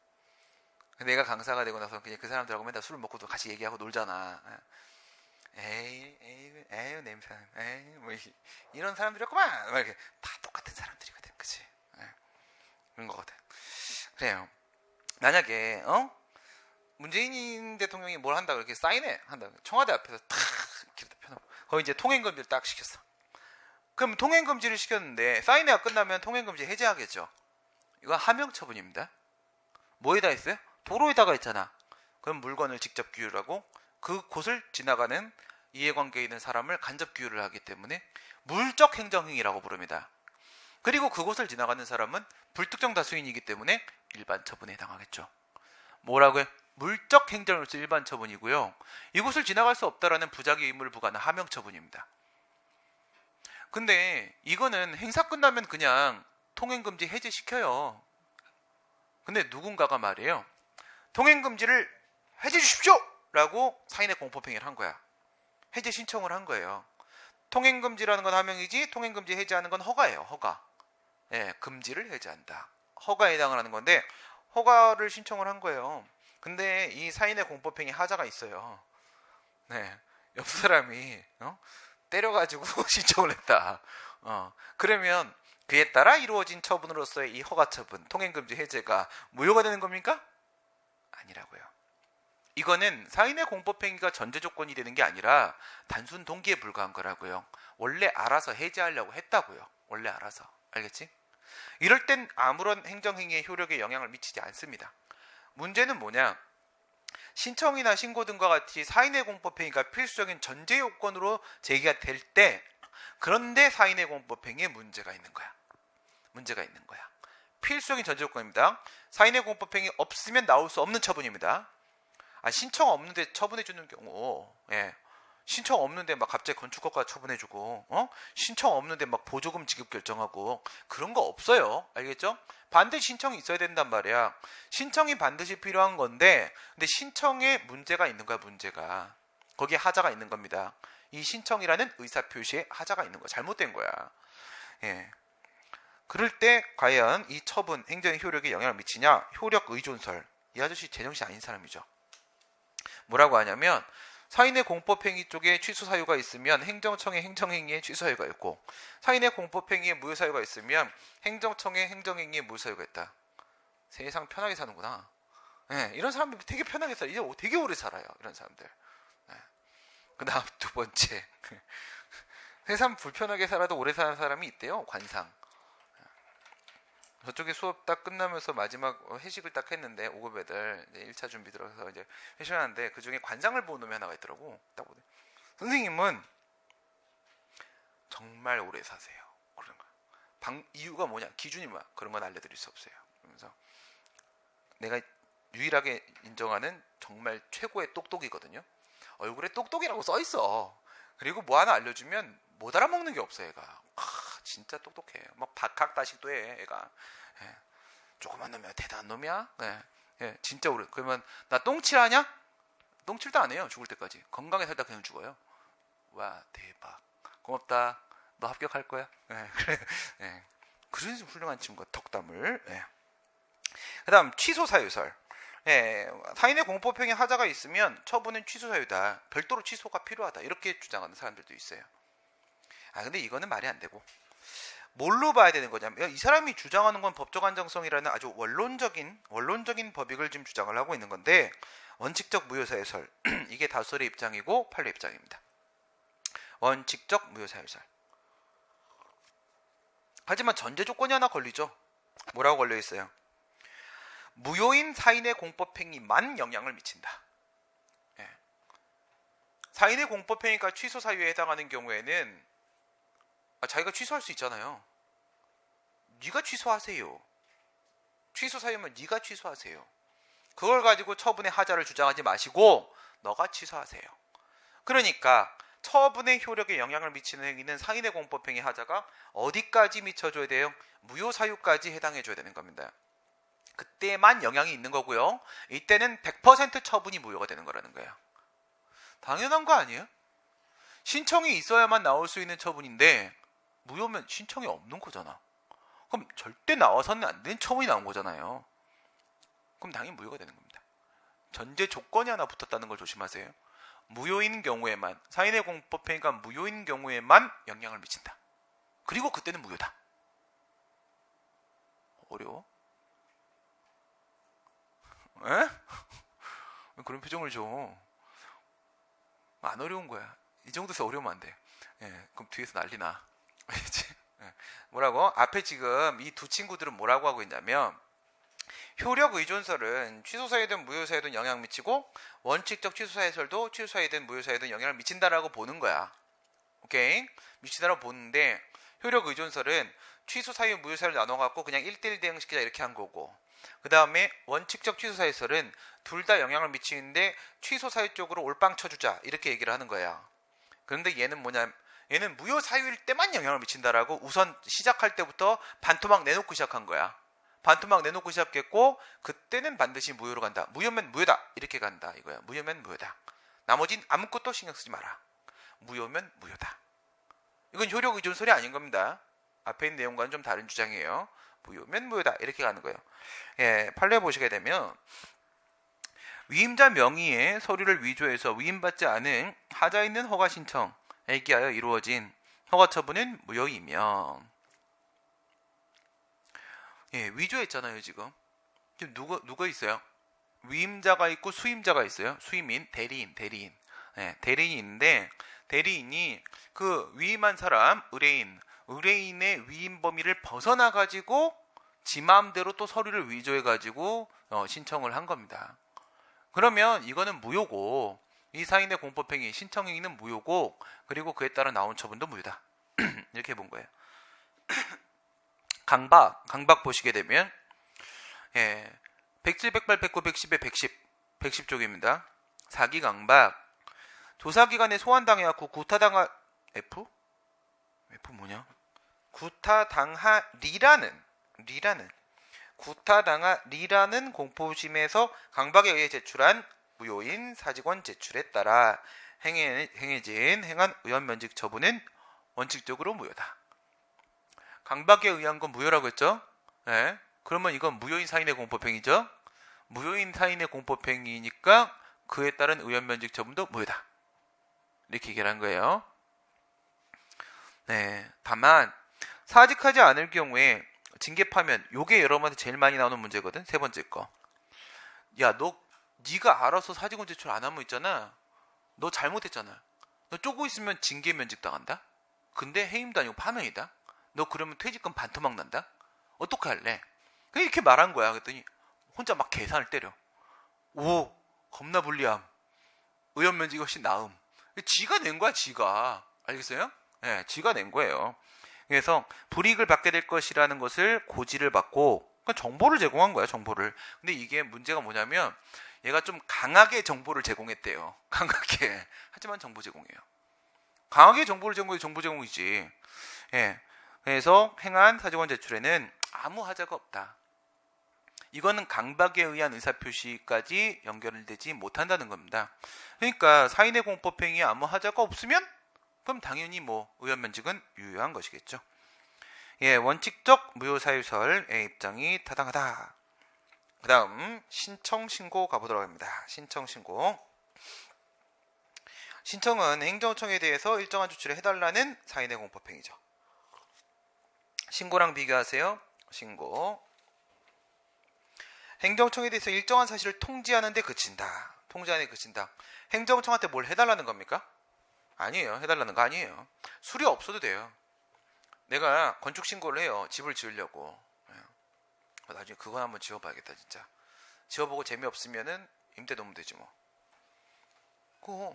내가 강사가 되고 나서 그냥 그 사람들하고 맨날 술 먹고도 같이 얘기하고 놀잖아. 에이 냄새, 에이 뭐 이런 사람들이었구만. 막 이렇게 다 똑같은 사람들이거든, 그치? 그런 거거든. 그래요. 만약에 문재인 대통령이 뭘 한다 그렇게 사인해 한다. 청와대 앞에서 탁 이렇게 펴놓고 거기 이제 통행금지를 딱 시켰어. 그럼 통행금지를 시켰는데 사인회가 끝나면 통행금지 해제하겠죠. 이건 하명처분입니다. 뭐에다 있어요? 도로에다가 있잖아. 그럼 물건을 직접 규율하고 그 곳을 지나가는 이해관계에 있는 사람을 간접 규율을 하기 때문에 물적 행정행위라고 부릅니다. 그리고 그곳을 지나가는 사람은 불특정 다수인이기 때문에 일반 처분에 해당하겠죠. 뭐라고요? 물적 행정으로서 일반 처분이고요. 이곳을 지나갈 수 없다라는 부작위 의무를 부과하는 하명 처분입니다. 근데 이거는 행사 끝나면 그냥 통행금지 해제시켜요. 근데 누군가가 말이에요. 통행금지를 해제 주십시오! 라고 사인의 공포행위를 한 거야. 해제 신청을 한 거예요. 통행금지라는 건 하명이지 통행금지 해제하는 건 허가예요. 허가. 예, 금지를 해제한다. 허가에 해당을 하는 건데 허가를 신청을 한 거예요. 근데 이 사인의 공포행위 하자가 있어요. 네, 옆 사람이 때려가지고 신청을 했다. 그러면 그에 따라 이루어진 처분으로서의 이 허가 처분, 통행금지 해제가 무효가 되는 겁니까? 아니라고요. 이거는 사인의 공포행위가 전제 조건이 되는 게 아니라 단순 동기에 불과한 거라고요. 원래 알아서 해제하려고 했다고요. 원래 알아서. 알겠지? 이럴 땐 아무런 행정행위의 효력에 영향을 미치지 않습니다. 문제는 뭐냐? 신청이나 신고 등과 같이 사인의 공포행위가 필수적인 전제 요건으로 제기가 될 때, 그런데 사인의 공포행위에 문제가 있는 거야. 문제가 있는 거야. 필수적인 전제 요건입니다. 사인의 공포행위 없으면 나올 수 없는 처분입니다. 신청 없는데 처분해 주는 경우, 예. 신청 없는데 막 갑자기 건축허가 처분해주고, 신청 없는데 막 보조금 지급 결정하고 그런 거 없어요. 알겠죠? 반드시 신청이 있어야 된단 말이야. 신청이 반드시 필요한 건데, 근데 신청에 문제가 있는 거야. 문제가 거기에 하자가 있는 겁니다. 이 신청이라는 의사표시에 하자가 있는 거야. 잘못된 거야. 예. 그럴 때 과연 이 처분 행정의 효력에 영향을 미치냐? 효력 의존설. 이 아저씨 제정신 아닌 사람이죠. 뭐라고 하냐면 사인의 공포행위 쪽에 취소 사유가 있으면 행정청의 행정행위에 취소 사유가 있고, 사인의 공포행위에 무효 사유가 있으면 행정청의 행정행위에 무효 사유가 있다. 세상 편하게 사는구나. 네, 이런 사람들 되게 편하게 살아요. 이제 되게 오래 살아요. 이런 사람들. 네. 그 다음 두 번째. 세상 불편하게 살아도 오래 사는 사람이 있대요. 관상. 저쪽에 수업 딱 끝나면서 마지막 회식을 딱 했는데 5급 애들 1차 준비 들어서 이제 회식하는데 그 중에 관상을 보는 놈이 하나가 있더라고. 딱 보네. 선생님은 정말 오래 사세요. 그런 거. 이유가 뭐냐? 기준이 뭐야? 그런 건 알려드릴 수 없어요. 그러면서 내가 유일하게 인정하는 정말 최고의 똑똑이거든요. 얼굴에 똑똑이라고 써 있어. 그리고 뭐 하나 알려주면 못 알아먹는 게 없어. 얘가 진짜 똑똑해. 막 박학다식도 해. 얘가. 예. 조그만 놈이야. 대단한 놈이야. 예. 예. 진짜 오래. 그러면 나 똥칠하냐? 똥칠도 안 해요. 죽을 때까지. 건강에 살다 그냥 죽어요. 와 대박. 고맙다. 너 합격할 거야. 예. 그래. 예. 그런 훌륭한 친구가 덕담을. 예. 그다음 취소 사유설. 예, 사인의 공포행위 하자가 있으면 처분은 취소 사유다. 별도로 취소가 필요하다. 이렇게 주장하는 사람들도 있어요. 근데 이거는 말이 안 되고, 뭘로 봐야 되는 거냐면 이 사람이 주장하는 건 법적 안정성이라는 아주 원론적인 법익을 지금 주장을 하고 있는 건데 원칙적 무효사유설 이게 다수설의 입장이고 판례 입장입니다. 원칙적 무효사유설. 하지만 전제 조건이 하나 걸리죠. 뭐라고 걸려 있어요? 무효인 사인의 공법행위만 영향을 미친다. 예. 사인의 공법행위가 취소 사유에 해당하는 경우에는 자기가 취소할 수 있잖아요. 네가 취소하세요. 취소 사유면 네가 취소하세요. 그걸 가지고 처분의 하자를 주장하지 마시고 너가 취소하세요. 그러니까 처분의 효력에 영향을 미치는 행위는 사인의 공법행위 하자가 어디까지 미쳐줘야 돼요? 무효 사유까지 해당해줘야 되는 겁니다. 그때만 영향이 있는 거고요. 이때는 100% 처분이 무효가 되는 거라는 거예요. 당연한 거 아니에요? 신청이 있어야만 나올 수 있는 처분인데 무효면 신청이 없는 거잖아. 그럼 절대 나와서는 안 되는 처분이 나온 거잖아요. 그럼 당연히 무효가 되는 겁니다. 전제 조건이 하나 붙었다는 걸 조심하세요. 무효인 경우에만, 사인의 공법행위가 무효인 경우에만 영향을 미친다. 그리고 그때는 무효다. 어려워? 에? 왜 그런 표정을 줘? 안 어려운 거야. 이 정도에서 어려우면 안 돼. 예, 그럼 뒤에서 난리 나. 알겠지? 예. 뭐라고? 앞에 지금 이 두 친구들은 뭐라고 하고 있냐면 효력 의존설은 취소사유든 무효사유든 영향 미치고 원칙적 취소사유설도 취소사유든 무효사유든 영향을 미친다라고 보는 거야. 오케이? 미친다라고 보는데 효력 의존설은 취소사유 무효사유를 나눠갖고 그냥 1대1 대응시키자 이렇게 한 거고 그 다음에 원칙적 취소사유설은 둘 다 영향을 미치는데 취소사유 쪽으로 올빵 쳐주자 이렇게 얘기를 하는 거야. 그런데 얘는 뭐냐? 얘는 무효사유일 때만 영향을 미친다라고 우선 시작할 때부터 반토막 내놓고 시작한 거야. 반토막 내놓고 시작했고 그때는 반드시 무효로 간다. 무효면 무효다. 이렇게 간다 이거야. 무효면 무효다. 나머진 아무것도 신경 쓰지 마라. 무효면 무효다. 이건 효력 의존설이 아닌 겁니다. 앞에 있는 내용과는 좀 다른 주장이에요. 무효면 무효다. 이렇게 가는 거예요. 예, 판례 보시게 되면 위임자 명의의 서류를 위조해서 위임받지 않은 하자 있는 허가 신청에 기하여 이루어진 허가 처분은 무효이며 예, 위조했잖아요 지금 누가 있어요? 위임자가 있고 수임자가 있어요. 수임인, 대리인 예, 대리인이 있는데 대리인이 그 위임한 사람 의뢰인의 위임 범위를 벗어나 가지고 지 마음대로 또 서류를 위조해 가지고 신청을 한 겁니다. 그러면 이거는 무효고 이 사인의 공법행위 신청행위는 무효고 그리고 그에 따라 나온 처분도 무효다. 이렇게 본 거예요. 강박 보시게 되면 예, 107, 108, 109, 110에 110쪽입니다. 사기 강박 조사기관에 소환당해갖고 구타당하 F 뭐냐? 구타당하리라는 공포심에서 강박에 의해 제출한 무효인 사직원 제출에 따라 행한 의원면직 처분은 원칙적으로 무효다. 강박에 의한 건 무효라고 했죠? 네. 그러면 이건 무효인 사인의 공법행위죠? 무효인 사인의 공법행위니까 그에 따른 의원면직 처분도 무효다. 이렇게 얘기를 한 거예요. 네. 다만 사직하지 않을 경우에 징계파면 요게 여러분한테 제일 많이 나오는 문제거든. 세 번째 거. 야, 네가 알아서 사직원 제출 안 하면 있잖아. 너 잘못했잖아. 너 쪼고 있으면 징계 면직 당한다. 근데 해임도 아니고 파면이다. 너 그러면 퇴직금 반토막 난다. 어떻게 할래? 그냥 이렇게 말한 거야. 그랬더니 혼자 막 계산을 때려. 오, 겁나 불리함. 의원 면직이 훨씬 나음. 지가 낸 거야, 지가. 알겠어요? 네, 지가 낸 거예요. 그래서 불이익을 받게 될 것이라는 것을 고지를 받고 그러니까 정보를 제공한 거야, 정보를. 근데 이게 문제가 뭐냐면 얘가 좀 강하게 정보를 제공했대요. 강하게. 하지만 정보 제공이에요. 강하게 정보를 제공해 정보 제공이지. 예. 그래서 행한 사직원 제출에는 아무 하자가 없다. 이거는 강박에 의한 의사표시까지 연결되지 못한다는 겁니다. 그러니까 사인의 공법행위에 아무 하자가 없으면 그럼 당연히 의원면직은 유효한 것이겠죠. 예, 원칙적 무효사유설의 입장이 타당하다. 그 다음 신청신고 가보도록 합니다. 신청신고. 신청은 행정청에 대해서 일정한 조치를 해달라는 사인의 공법행위죠. 신고랑 비교하세요. 신고. 행정청에 대해서 일정한 사실을 통지하는데 그친다. 통지하는데 그친다. 행정청한테 뭘 해달라는 겁니까? 아니에요. 해달라는 거 아니에요. 수리 없어도 돼요. 내가 건축 신고를 해요. 집을 지으려고. 나중에 그거 한번 지어봐야겠다 진짜. 지어보고 재미없으면은 임대 놓으면 되지 뭐. 그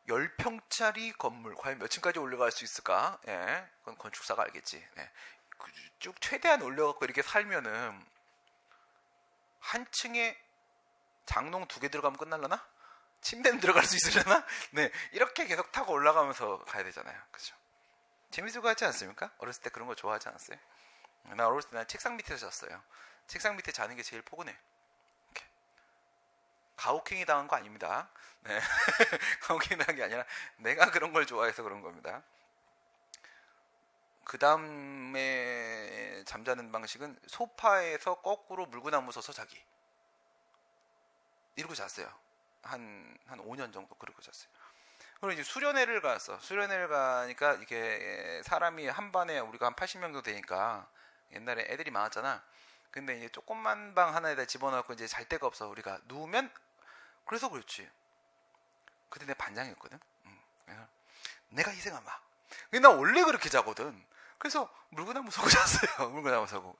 10평짜리 건물 과연 몇 층까지 올라갈 수 있을까? 예, 그건 건축사가 알겠지. 예. 쭉 최대한 올려갖고 이렇게 살면은 한 층에 장롱 2개 들어가면 끝날라나? 침대는 들어갈 수 있으려나? 네, 이렇게 계속 타고 올라가면서 가야 되잖아요. 그죠? 재밌을 것 같지 않습니까? 어렸을 때 그런 거 좋아하지 않았어요? 나 어렸을 때 난 책상 밑에서 잤어요. 책상 밑에 자는 게 제일 포근해. 이렇게. 가혹행위 당한 거 아닙니다. 네. 가혹행위 당한 게 아니라 내가 그런 걸 좋아해서 그런 겁니다. 그 다음에 잠자는 방식은 소파에서 거꾸로 물구나무 서서 자기. 이러고 잤어요. 한 5년 정도 그러고 잤어요. 그리고 이제 수련회를 갔어. 수련회를 가니까 이게 사람이 한 반에 우리가 한 80명 정도 되니까 옛날에 애들이 많았잖아. 근데 이제 조그만 방 하나에다 집어넣고 이제 잘 데가 없어. 우리가 누우면 그래서 그렇지. 그때 내 반장이었거든. 내가 희생하마. 근데 나 원래 그렇게 자거든. 그래서 물구나무 서고 잤어요. 물구나무 서고.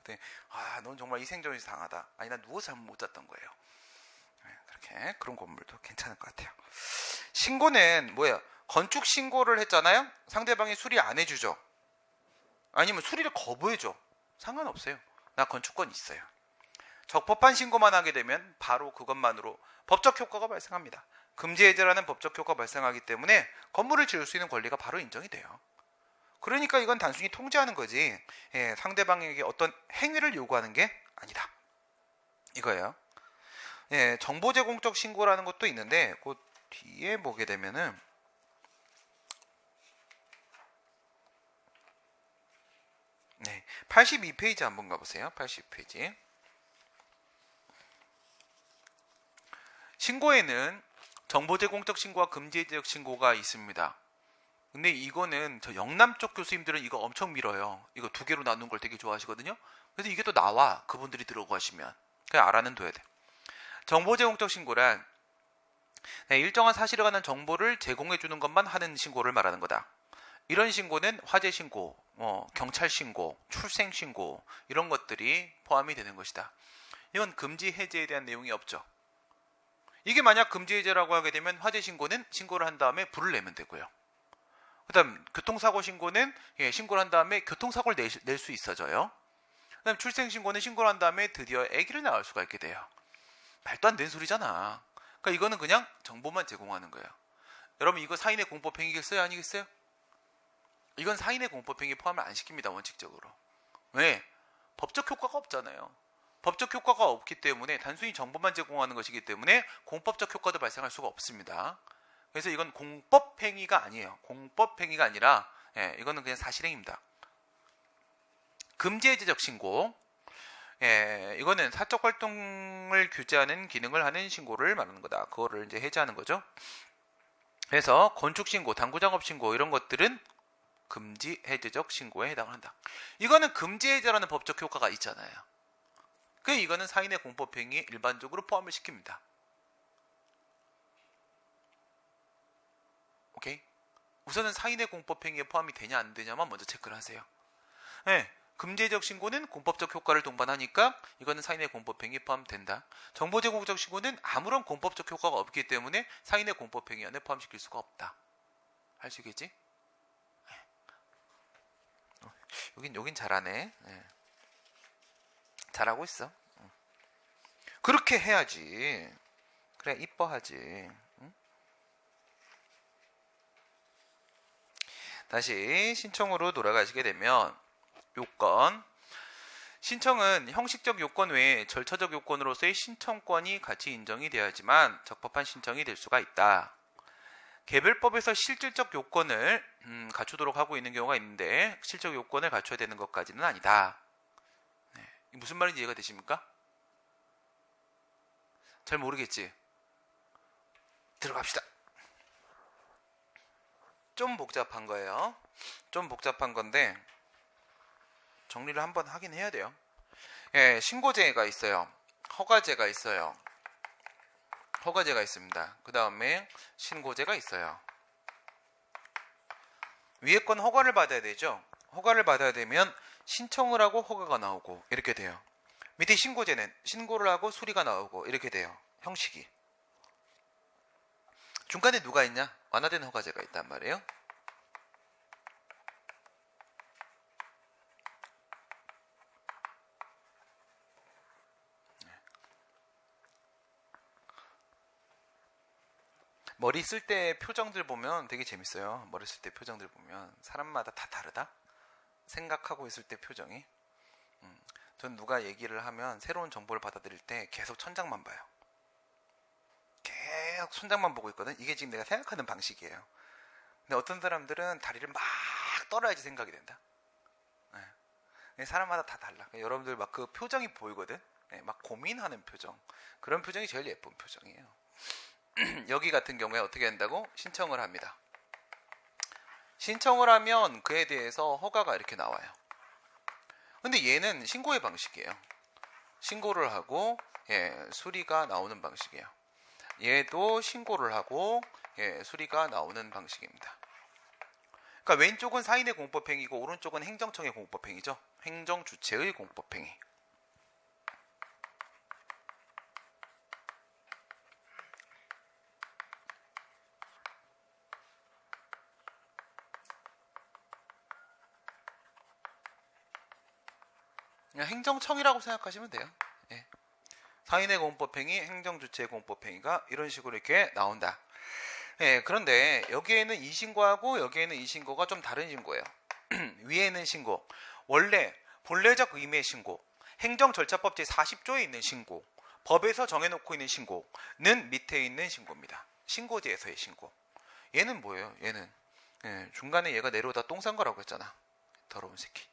넌 정말 희생정신 강하다. 아니 난 누워서 잠 못 잤던 거예요. 그렇게 그런 건물도 괜찮을 것 같아요. 신고는 뭐예요? 건축 신고를 했잖아요. 상대방이 수리 안 해주죠. 아니면 수리를 거부해줘. 상관없어요. 나 건축권 있어요. 적법한 신고만 하게 되면 바로 그것만으로 법적 효과가 발생합니다. 금지 해제라는 법적 효과가 발생하기 때문에 건물을 지을 수 있는 권리가 바로 인정이 돼요. 그러니까 이건 단순히 통지하는 거지 상대방에게 어떤 행위를 요구하는 게 아니다. 이거예요. 정보 제공적 신고라는 것도 있는데 그 뒤에 보게 되면은 네, 82페이지 한번 가보세요. 82페이지. 신고에는 정보 제공적 신고와 금지 해제적 신고가 있습니다. 근데 이거는 저 영남 쪽 교수님들은 이거 엄청 밀어요. 이거 2개로 나눈 걸 되게 좋아하시거든요. 그래서 이게 또 나와. 그분들이 들어오고 하시면. 그냥 알아는 둬야 돼. 정보 제공적 신고란 일정한 사실에 관한 정보를 제공해 주는 것만 하는 신고를 말하는 거다. 이런 신고는 화재 신고, 경찰 신고, 출생 신고 이런 것들이 포함이 되는 것이다. 이건 금지 해제에 대한 내용이 없죠. 이게 만약 금지 해제라고 하게 되면 화재 신고는 신고를 한 다음에 불을 내면 되고요. 그 다음 교통사고 신고는 신고를 한 다음에 교통사고를 낼 수 있어져요. 그 다음 출생 신고는 신고를 한 다음에 드디어 아기를 낳을 수가 있게 돼요. 말도 안 되는 소리잖아. 그러니까 이거는 그냥 정보만 제공하는 거예요. 여러분 이거 사인의 공법행위겠어요? 아니겠어요? 이건 사인의 공법행위 포함을 안 시킵니다. 원칙적으로. 왜? 법적 효과가 없잖아요. 법적 효과가 없기 때문에 단순히 정보만 제공하는 것이기 때문에 공법적 효과도 발생할 수가 없습니다. 그래서 이건 공법행위가 아니에요. 공법행위가 아니라 이거는 그냥 사실행위입니다. 금지해제적 신고. 이거는 사적 활동을 규제하는 기능을 하는 신고를 말하는 거다. 그거를 이제 해제하는 거죠. 그래서 건축 신고, 당구 작업 신고 이런 것들은 금지 해제적 신고에 해당을 한다. 이거는 금지 해제라는 법적 효과가 있잖아요. 그래서 이거는 사인의 공법행위에 일반적으로 포함을 시킵니다. 오케이? 우선은 사인의 공법행위에 포함이 되냐 안 되냐만 먼저 체크를 하세요. 금지해제적 신고는 공법적 효과를 동반하니까 이거는 사인의 공법행위에 포함된다. 정보 제공적 신고는 아무런 공법적 효과가 없기 때문에 사인의 공법행위 안에 포함시킬 수가 없다. 할 수 있겠지? 여긴 잘하네. 잘하고 있어. 그렇게 해야지. 그래 이뻐하지. 응? 다시 신청으로 돌아가시게 되면 요건. 신청은 형식적 요건 외에 절차적 요건으로서의 신청권이 같이 인정이 되어야지만 적법한 신청이 될 수가 있다. 개별법에서 실질적 요건을 갖추도록 하고 있는 경우가 있는데 실질적 요건을 갖춰야 되는 것까지는 아니다. 무슨 말인지 이해가 되십니까? 잘 모르겠지? 들어갑시다. 좀 복잡한 거예요. 좀 복잡한 건데 정리를 한번 하긴 해야 돼요. 예, 신고제가 있어요. 허가제가 있어요. 허가제가 있습니다. 그 다음에 신고제가 있어요. 위에 건 허가를 받아야 되죠. 허가를 받아야 되면 신청을 하고 허가가 나오고 이렇게 돼요. 밑에 신고제는 신고를 하고 수리가 나오고 이렇게 돼요. 형식이. 중간에 누가 있냐? 완화된 허가제가 있단 말이에요. 머리 쓸 때 표정들 보면 되게 재밌어요. 머리 쓸 때 표정들 보면 사람마다 다 다르다. 생각하고 있을 때 표정이. 전 누가 얘기를 하면 새로운 정보를 받아들일 때 계속 천장만 봐요. 계속 천장만 보고 있거든. 이게 지금 내가 생각하는 방식이에요. 근데 어떤 사람들은 다리를 막 떨어야지 생각이 된다. 네. 사람마다 다 달라. 그러니까 여러분들 막 그 표정이 보이거든. 네, 막 고민하는 표정. 그런 표정이 제일 예쁜 표정이에요. 여기 같은 경우에 어떻게 한다고? 신청을 합니다. 신청을 하면 그에 대해서 허가가 이렇게 나와요. 근데 얘는 신고의 방식이에요. 신고를 하고 수리가 나오는 방식이에요. 얘도 신고를 하고 수리가 나오는 방식입니다. 그러니까 왼쪽은 사인의 공법행위고 오른쪽은 행정청의 공법행위죠. 행정주체의 공법행위. 그냥 행정청이라고 생각하시면 돼요. 예. 사인의 공법행위, 행정주체의 공법행위가 이런 식으로 이렇게 나온다. 예, 그런데 여기에는 이 신고하고 여기에는 이 신고가 좀 다른 신고예요. 위에는 신고, 원래 본래적 의미의 신고, 행정절차법 제40조에 있는 신고, 법에서 정해놓고 있는 신고는 밑에 있는 신고입니다. 신고제에서의 신고. 얘는 뭐예요? 얘는 중간에 얘가 내려오다 똥 싼 거라고 했잖아. 더러운 새끼.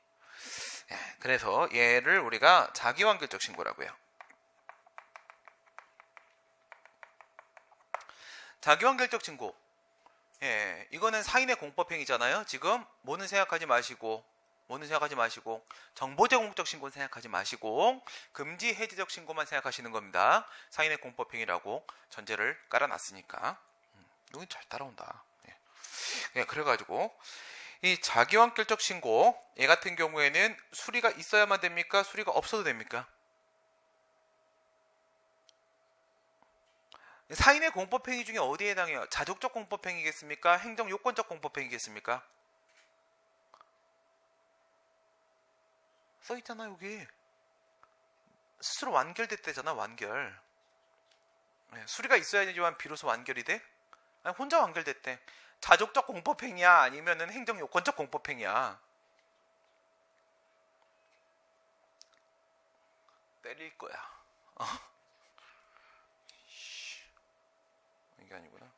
그래서 얘를 우리가 자기완결적 신고라고 해요. 자기완결적 신고. 이거는 사인의 공법행위잖아요. 지금 뭐는 생각하지 마시고 정보 제공적 신고는 생각하지 마시고 금지 해제적 신고만 생각하시는 겁니다. 사인의 공법행위라고 전제를 깔아놨으니까. 여기 잘 따라온다. 그래가지고 이 자기완결적 신고, 얘 같은 경우에는 수리가 있어야만 됩니까? 수리가 없어도 됩니까? 사인의 공법행위 중에 어디에 해당해요? 자족적 공법행위겠습니까? 행정요건적 공법행위겠습니까? 써있잖아 여기. 스스로 완결됐대잖아. 완결. 수리가 있어야 되지만 비로소 완결이 돼? 아니, 혼자 완결됐대. 자족적 공법행위야? 아니면은 행정요건적 공법행위야? 때릴 거야. 이게 아니구나.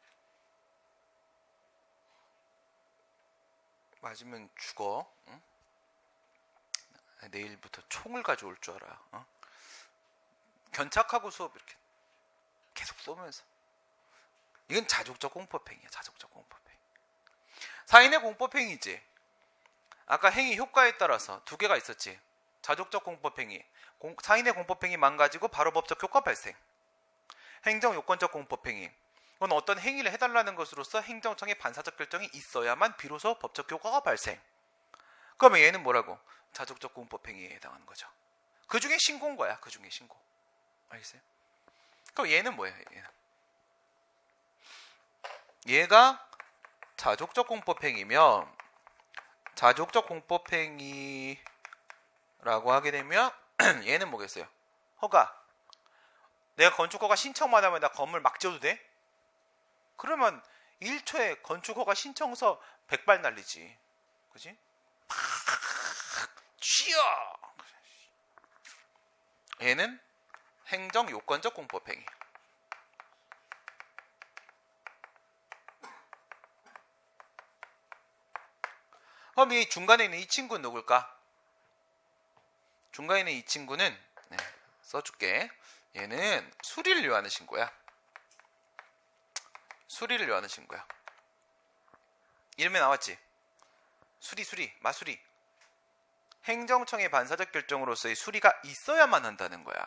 맞으면 죽어. 응? 내일부터 총을 가져올 줄 알아. 견착하고 수업 이렇게 계속 쏘면서. 이건 자족적 공법행위야. 자족적 공법행위. 사인의 공법행위지. 아까 행위 효과에 따라서 두 개가 있었지. 자족적 공법행위, 사인의 공법행위 망가지고 바로 법적 효과 발생. 행정요건적 공법행위, 그건 어떤 행위를 해달라는 것으로서 행정청의 반사적 결정이 있어야만 비로소 법적 효과가 발생. 그러면 얘는 뭐라고? 자족적 공법행위에 해당하는 거죠. 그 중에 신고인 거야. 그 중에 신고. 알겠어요? 그럼 얘는 뭐예요? 얘가 자족적 공법행위면, 자족적 공법행위라고 하게 되면 얘는 뭐겠어요? 허가. 내가 건축허가 신청만 하면 나 건물 막 지어도 돼? 그러면 1초에 건축허가 신청서 100발 날리지. 그지? 팍 쥐어. 얘는 행정요건적 공법행위. 그럼 이 중간에 있는 이 친구는 누굴까? 중간에 있는 이 친구는 써줄게. 얘는 수리를 요하는 신고야. 수리를 요하는 신고야. 이름에 나왔지? 수리, 마수리. 행정청의 반사적 결정으로서의 수리가 있어야만 한다는 거야.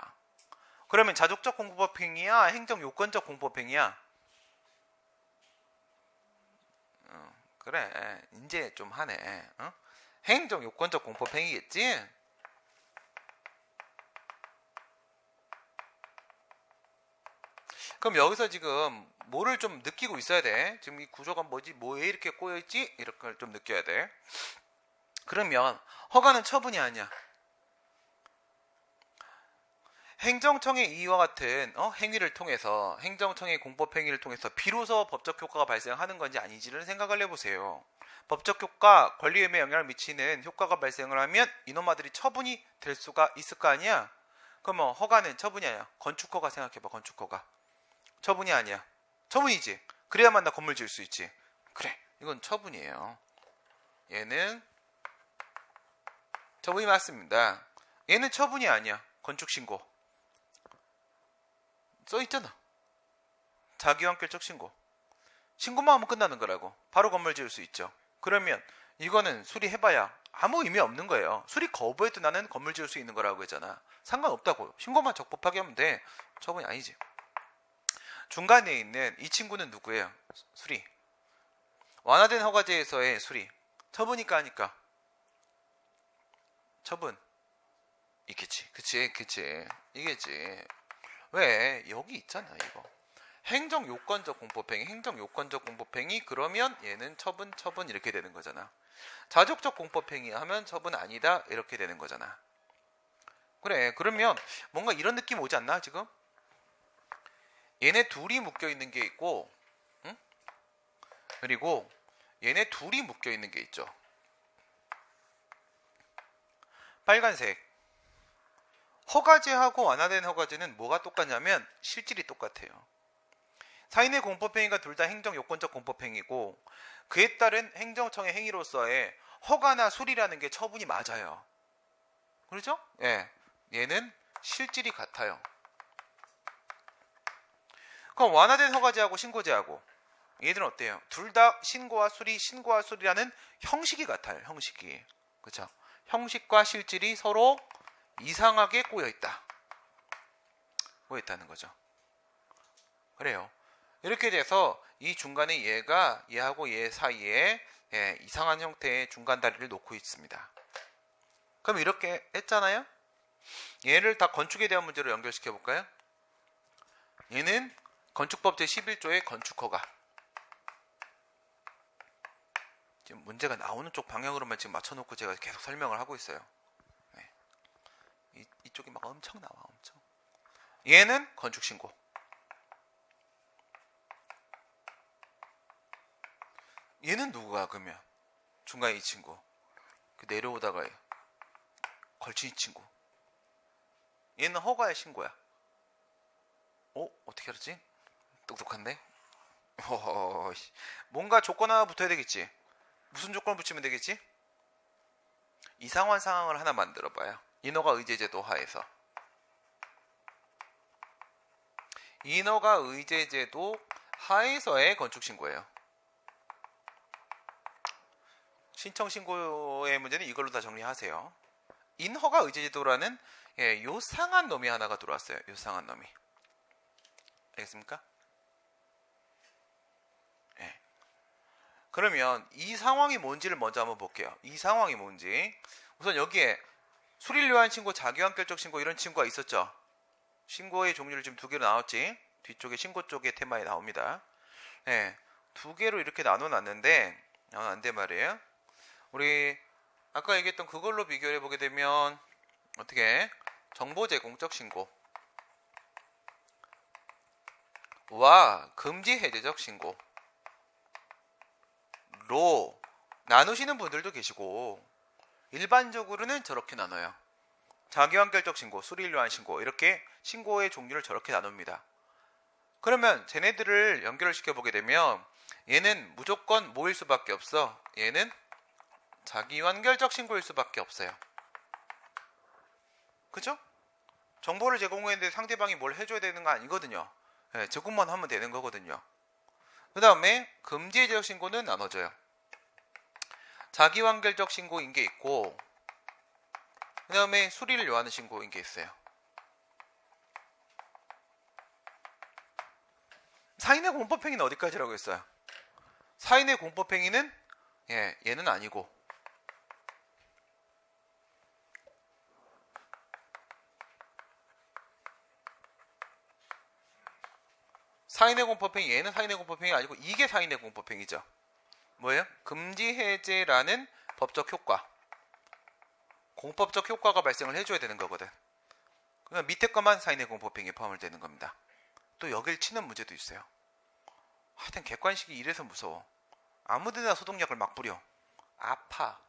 그러면 자족적 공법행위야? 행정요건적 공법행위야? 그래, 이제 좀 하네. 행정요건적 공법행위겠지? 그럼 여기서 지금 뭐를 좀 느끼고 있어야 돼? 지금 이 구조가 뭐지? 뭐에 이렇게 꼬여있지? 이렇게 걸 좀 느껴야 돼. 그러면 허가는 처분이 아니야. 행정청의 이와 같은 행위를 통해서, 행정청의 공법행위를 통해서 비로소 법적 효과가 발생하는 건지 아닌지를 생각을 해보세요. 법적 효과, 권리의무에 영향을 미치는 효과가 발생을 하면 이놈아들이 처분이 될 수가 있을 거 아니야? 그러면 허가는 처분이 아니야. 건축허가 생각해봐. 건축허가 처분이 아니야. 처분이지. 그래야만 나 건물 지을 수 있지. 그래, 이건 처분이에요. 얘는 처분이 맞습니다. 얘는 처분이 아니야. 건축신고 써있잖아. 자기완결적 신고. 신고만 하면 끝나는 거라고. 바로 건물 지을 수 있죠. 그러면 이거는 수리해봐야 아무 의미 없는 거예요. 수리 거부해도 나는 건물 지을 수 있는 거라고 했잖아. 상관없다고. 신고만 적법하게 하면 돼. 처분이 아니지. 중간에 있는 이 친구는 누구예요? 수리. 완화된 허가제에서의 수리. 처분이니까 하니까 처분 있겠지. 그치 이게지. 왜? 여기 있잖아. 이거 행정요건적 공법행위, 행정요건적 공법행위. 그러면 얘는 처분 이렇게 되는 거잖아. 자족적 공법행위 하면 처분 아니다 이렇게 되는 거잖아. 그래, 그러면 뭔가 이런 느낌 오지 않나 지금? 얘네 둘이 묶여 있는 게 있고, 응? 그리고 얘네 둘이 묶여 있는 게 있죠. 빨간색. 허가제하고 완화된 허가제는 뭐가 똑같냐면 실질이 똑같아요. 사인의 공법행위가 둘 다 행정요건적 공법행위고, 그에 따른 행정청의 행위로서의 허가나 수리라는 게 처분이 맞아요. 그렇죠? 예. 얘는 실질이 같아요. 그럼 완화된 허가제하고 신고제하고 얘들은 어때요? 둘 다 신고와 수리라는 형식이 같아요. 형식이. 그렇죠? 형식과 실질이 서로 이상하게 꼬여있다. 꼬여있다는 거죠. 그래요. 이렇게 돼서 이 중간에 얘하고 얘 사이에 이상한 형태의 중간 다리를 놓고 있습니다. 그럼 이렇게 했잖아요. 얘를 다 건축에 대한 문제로 연결시켜 볼까요? 얘는 건축법 제11조의 건축허가. 지금 문제가 나오는 쪽 방향으로만 지금 맞춰놓고 제가 계속 설명을 하고 있어요. 네. 이쪽이 막 엄청 나와. 엄청. 얘는 건축신고. 얘는 누구가 그러면? 중간에 이 친구. 내려오다가 걸친 이 친구. 얘는 허가의 신고야. 어떻게 알았지? 똑똑한데? 뭔가 조건 하나 붙어야 되겠지. 무슨 조건을 붙이면 되겠지? 이상한 상황을 하나 만들어봐요. 인허가 의제제도 하에서. 인허가 의제제도 하에서의 건축신고예요. 신청신고의 문제는 이걸로 다 정리하세요. 인허가 의제제도라는 요상한 놈이 하나가 들어왔어요. 요상한 놈이. 알겠습니까? 네. 그러면 이 상황이 뭔지를 먼저 한번 볼게요. 이 상황이 뭔지. 우선 여기에 수리를 요한 신고, 자기완결적 신고 이런 친구가 있었죠. 신고의 종류를 지금 두 개로 나눴지. 뒤쪽에 신고 쪽의 테마에 나옵니다. 네, 두 개로 이렇게 나눠놨는데 나눠놨는데 말이에요. 우리 아까 얘기했던 그걸로 비교해 보게 되면 어떻게 정보 제공적 신고 와 금지 해제적 신고로 나누시는 분들도 계시고, 일반적으로는 저렇게 나눠요. 자기완결적 신고, 수리를 요한 신고, 이렇게 신고의 종류를 저렇게 나눕니다. 그러면 쟤네들을 연결을 시켜보게 되면 얘는 무조건 뭐일 수밖에 없어? 얘는 자기완결적 신고일 수밖에 없어요. 그죠? 정보를 제공했는데 상대방이 뭘 해줘야 되는 거 아니거든요. 제공만 하면 되는 거거든요. 그 다음에 금지해제적 신고는 나눠져요. 자기완결적 신고인 게 있고, 그 다음에 수리를 요하는 신고인 게 있어요. 사인의 공법행위는 어디까지라고 했어요? 사인의 공법행위는 얘는 아니고 사인의 공법행위, 얘는 사인의 공법행위 아니고 이게 사인의 공법행위죠. 뭐예요? 금지 해제라는 법적 효과, 공법적 효과가 발생을 해줘야 되는 거거든. 그냥 밑에 것만 사인의 공법행위에 포함을 되는 겁니다. 또 여길 치는 문제도 있어요. 하여튼 객관식이 이래서 무서워. 아무데나 소독약을 막 뿌려. 아파.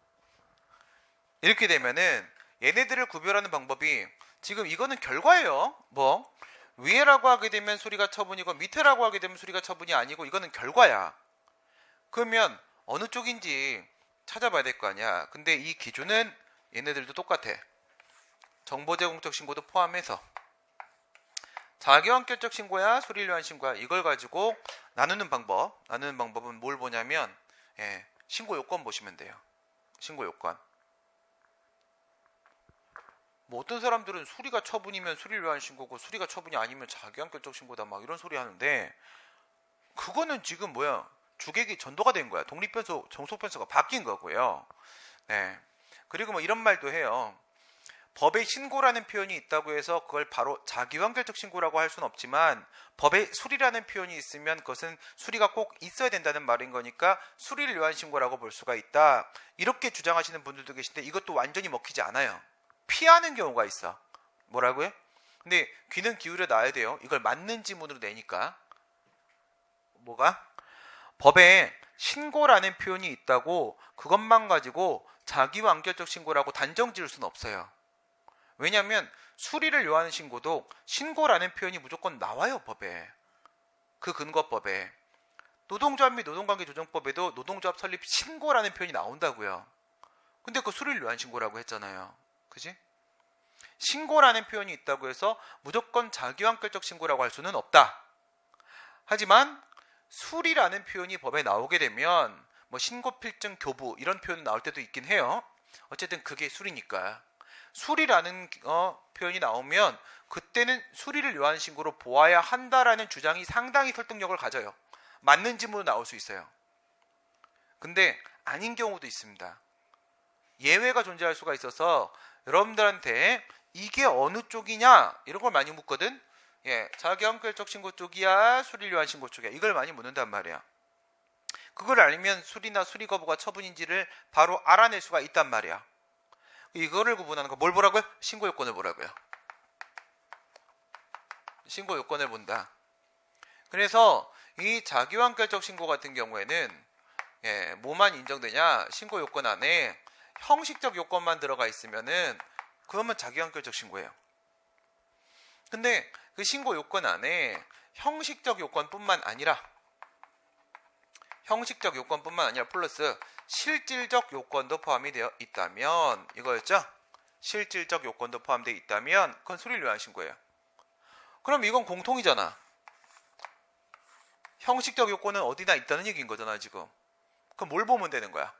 이렇게 되면은 얘네들을 구별하는 방법이 지금 이거는 결과예요. 뭐 위에라고 하게 되면 수리가 처분이고 밑에라고 하게 되면 수리가 처분이 아니고 이거는 결과야. 그러면 어느 쪽인지 찾아봐야 될 거 아니야. 근데 이 기준은 얘네들도 똑같아. 정보제공적 신고도 포함해서 자기완결적 신고야 수리를 위한 신고야 이걸 가지고 나누는 방법은 뭘 보냐면 신고 요건 보시면 돼요. 신고 요건. 뭐 어떤 사람들은 수리가 처분이면 수리를 위한 신고고 수리가 처분이 아니면 자기완결적 신고다 막 이런 소리 하는데 그거는 지금 주객이 전도가 된 거야. 독립변수, 정속변수가 바뀐 거고요. 그리고 뭐 이런 말도 해요. 법에 신고라는 표현이 있다고 해서 그걸 바로 자기완결적 신고라고 할 수는 없지만 법에 수리라는 표현이 있으면 그것은 수리가 꼭 있어야 된다는 말인 거니까 수리를 위한 신고라고 볼 수가 있다. 이렇게 주장하시는 분들도 계신데 이것도 완전히 먹히지 않아요. 피하는 경우가 있어. 뭐라고요? 근데 귀는 기울여 놔야 돼요. 이걸 맞는 지문으로 내니까. 뭐가? 법에 신고라는 표현이 있다고 그것만 가지고 자기완결적 신고라고 단정 지을 수는 없어요. 왜냐하면 수리를 요하는 신고도 신고라는 표현이 무조건 나와요. 법에. 그 근거법에. 노동조합 및 노동관계조정법에도 노동조합 설립 신고라는 표현이 나온다고요. 근데 그 수리를 요한 신고라고 했잖아요. 그지? 신고라는 표현이 있다고 해서 무조건 자기완결적 신고라고 할 수는 없다. 하지만 수리라는 표현이 법에 나오게 되면 뭐 신고필증 교부 이런 표현 나올 때도 있긴 해요. 어쨌든 그게 수리니까. 수리라는 표현이 나오면 그때는 수리를 요한 신고로 보아야 한다라는 주장이 상당히 설득력을 가져요. 맞는 지문으로 나올 수 있어요. 근데 아닌 경우도 있습니다. 예외가 존재할 수가 있어서 여러분들한테 이게 어느 쪽이냐 이런 걸 많이 묻거든. 자기완결적 신고 쪽이야 수리를 요한 신고 쪽이야 이걸 많이 묻는단 말이야. 그걸 알면 수리나 수리 거부가 처분인지를 바로 알아낼 수가 있단 말이야. 이거를 구분하는 거 뭘 보라고요? 신고 요건을 보라고요. 신고 요건을 본다. 그래서 이 자기완결적 신고 같은 경우에는 뭐만 인정되냐? 신고 요건 안에 형식적 요건만 들어가 있으면은 그러면 자기완결적 신고예요. 근데 그 신고 요건 안에 형식적 요건뿐만 아니라 플러스 실질적 요건도 포함이 되어 있다면 이거였죠? 실질적 요건도 포함되어 있다면 그건 수리를 위한 신고예요. 그럼 이건 공통이잖아. 형식적 요건은 어디나 있다는 얘기인 거잖아 지금. 그럼 뭘 보면 되는 거야?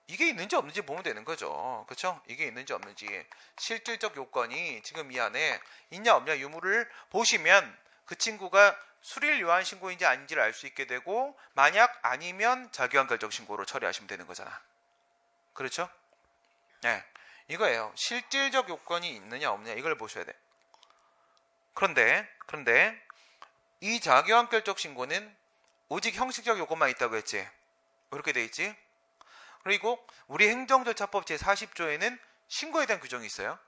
이게 있는지 없는지 보면 되는 거죠. 그렇죠? 이게 있는지 없는지. 실질적 요건이 지금 이 안에 있냐 없냐 유무를 보시면 그 친구가 수리를 요한 신고인지 아닌지를 알 수 있게 되고 만약 아니면 자기완결적 신고로 처리하시면 되는 거잖아. 그렇죠? 이거예요. 실질적 요건이 있느냐 없느냐 이걸 보셔야 돼. 그런데 이 자기완결적 신고는 오직 형식적 요건만 있다고 했지. 이렇게 돼 있지. 그리고 우리 행정절차법 제40조에는 신고에 대한 규정이 있어요.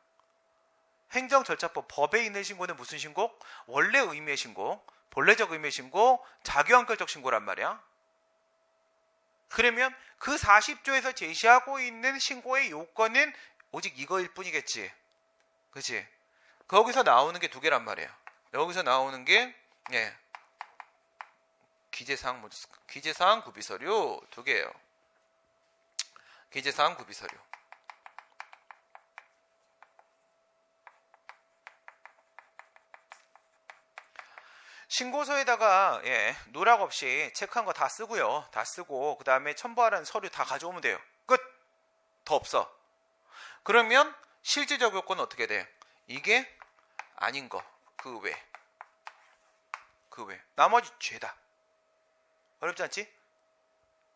행정절차법 법에 있는 신고는 무슨 신고? 원래 의미의 신고, 본래적 의미의 신고, 자기완결적 신고란 말이야. 그러면 그 40조에서 제시하고 있는 신고의 요건은 오직 이거일 뿐이겠지. 그치? 거기서 나오는 게 두 개란 말이야. 여기서 나오는 게 기재사항 구비서류 두 개예요. 기재사항 구비서류. 신고서에다가 누락 없이 체크한 거 다 쓰고요. 다 쓰고 그 다음에 첨부하라는 서류 다 가져오면 돼요. 끝! 더 없어. 그러면 실질적 요건은 어떻게 돼? 이게 아닌 거. 그 외. 나머지 죄다. 어렵지 않지?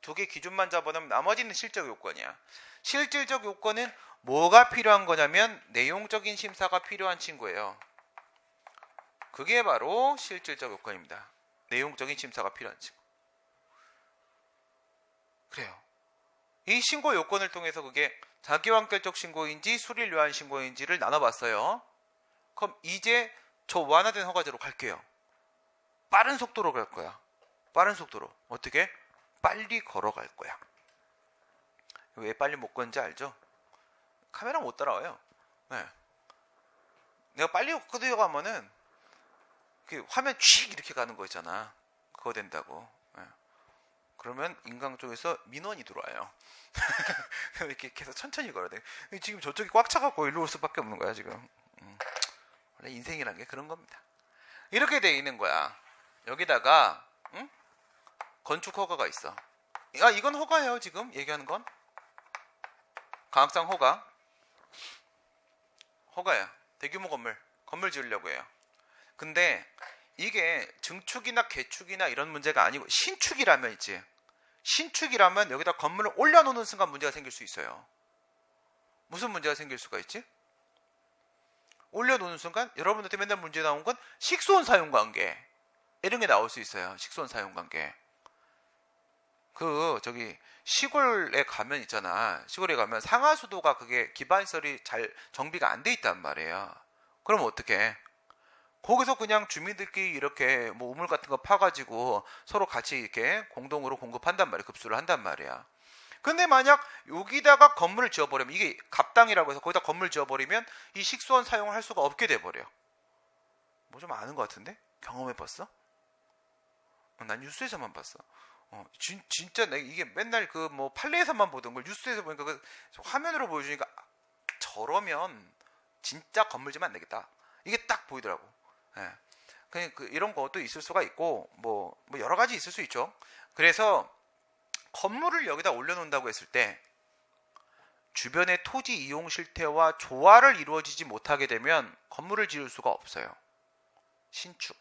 두 개 기준만 잡아놓으면 나머지는 실적 요건이야. 실질적 요건은 뭐가 필요한 거냐면 내용적인 심사가 필요한 친구예요. 그게 바로 실질적 요건입니다. 내용적인 심사가 필요한 친구. 그래요. 이 신고 요건을 통해서 그게 자기완결적 신고인지 수리료한 신고인지를 나눠봤어요. 그럼 이제 저 완화된 허가제로 갈게요. 빠른 속도로 갈 거야. 빠른 속도로. 어떻게? 빨리 걸어갈 거야. 왜 빨리 못 걷는지 알죠? 카메라 못 따라와요. 네. 내가 빨리 걷어가면은 화면 쥐 이렇게 가는 거 있잖아. 그거 된다고. 네. 그러면 인강 쪽에서 민원이 들어와요. 이렇게 계속 천천히 걸어야 돼. 지금 저쪽이 꽉 차갖고 일로 올 수밖에 없는 거야 지금. 원래 인생이란 게 그런 겁니다. 이렇게 돼 있는 거야. 여기다가 건축 허가가 있어. 이건 허가예요 지금 얘기하는 건. 강학상 허가야. 대규모 건물 지으려고 해요. 근데 이게 증축이나 개축이나 이런 문제가 아니고 신축이라면 있지. 신축이라면 여기다 건물을 올려놓는 순간 문제가 생길 수 있어요. 무슨 문제가 생길 수가 있지? 올려놓는 순간 여러분한테 맨날 문제 나온 건 식수원 사용관계 이런 게 나올 수 있어요. 식수원 사용관계. 시골에 가면 있잖아. 시골에 가면 상하수도가 그게 기반시설이 잘 정비가 안 돼 있단 말이에요. 그럼 어떡해? 거기서 그냥 주민들끼리 이렇게 뭐 우물 같은 거 파가지고 서로 같이 이렇게 공동으로 공급한단 말이야. 급수를 한단 말이야. 근데 만약 여기다가 건물을 지어버리면 이게 갑당이라고 해서 거기다 건물 지어버리면 이 식수원 사용을 할 수가 없게 돼버려. 뭐 좀 아는 것 같은데? 경험해봤어? 난 뉴스에서만 봤어. 진짜 내가 이게 맨날 판례에서만 보던 걸 뉴스에서 보니까 화면으로 보여주니까 저러면 진짜 건물 지면 안 되겠다. 이게 딱 보이더라고. 예. 그냥 이런 것도 있을 수가 있고 뭐 여러 가지 있을 수 있죠. 그래서 건물을 여기다 올려놓는다고 했을 때 주변의 토지 이용 실태와 조화를 이루어지지 못하게 되면 건물을 지을 수가 없어요. 신축.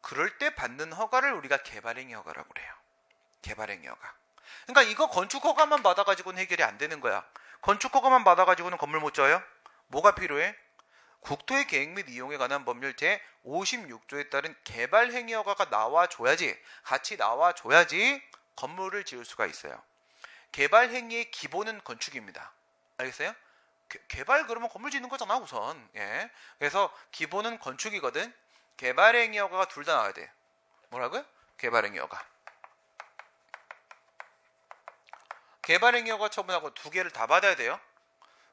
그럴 때 받는 허가를 우리가 개발행위 허가라고 그래요. 개발행위 허가. 그러니까 이거 건축 허가만 받아가지고는 해결이 안 되는 거야. 건축 허가만 받아가지고는 건물 못 지어요? 뭐가 필요해? 국토의 계획 및 이용에 관한 법률 제56조에 따른 개발행위 허가가 나와줘야지, 같이 나와줘야지 건물을 지을 수가 있어요. 개발행위의 기본은 건축입니다. 알겠어요? 개발 그러면 건물 짓는 거잖아 우선. 예. 그래서 기본은 건축이거든. 개발행위 허가가 둘 다 나와야 돼. 뭐라고요? 개발행위 허가. 개발행위 허가 처분하고 두 개를 다 받아야 돼요.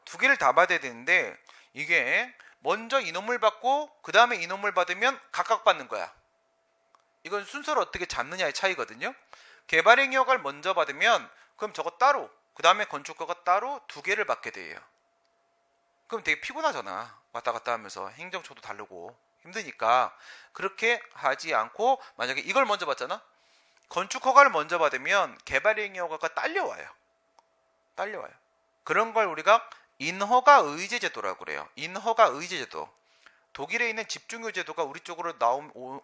두 개를 다 받아야 되는데 이게 먼저 이놈을 받고 그 다음에 이놈을 받으면 각각 받는 거야. 이건 순서를 어떻게 잡느냐의 차이거든요. 개발행위 허가를 먼저 받으면 그럼 저거 따로, 그 다음에 건축허가 따로 두 개를 받게 돼요. 그럼 되게 피곤하잖아. 왔다 갔다 하면서 행정처도 다르고 힘드니까 그렇게 하지 않고 만약에 이걸 먼저 받잖아. 건축허가를 먼저 받으면 개발행위 허가가 딸려와요. 그런 걸 우리가 인허가 의제 제도라고 그래요. 인허가 의제 제도. 독일에 있는 집중유 제도가 우리 쪽으로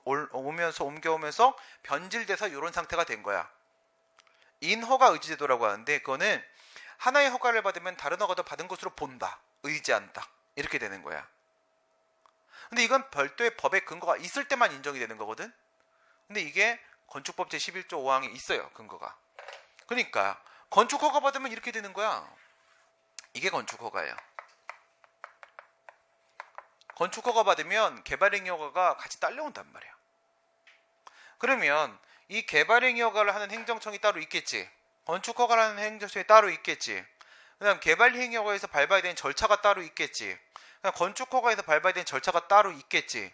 옮겨오면서 변질돼서 이런 상태가 된 거야. 인허가 의제 제도라고 하는데 그거는 하나의 허가를 받으면 다른 허가도 받은 것으로 본다. 의지한다. 이렇게 되는 거야. 근데 이건 별도의 법의 근거가 있을 때만 인정이 되는 거거든. 근데 이게 건축법 제11조 5항에 있어요. 근거가. 그러니까 건축허가 받으면 이렇게 되는 거야. 이게 건축허가예요. 건축허가 받으면 개발행위 허가가 같이 딸려온단 말이야. 그러면 이 개발행위 허가를 하는 행정청이 따로 있겠지. 건축허가를 하는 행정청이 따로 있겠지. 그다음 개발행위 허가에서 밟아야 되는 절차가 따로 있겠지. 건축허가에서 밟아야 되는 절차가 따로 있겠지.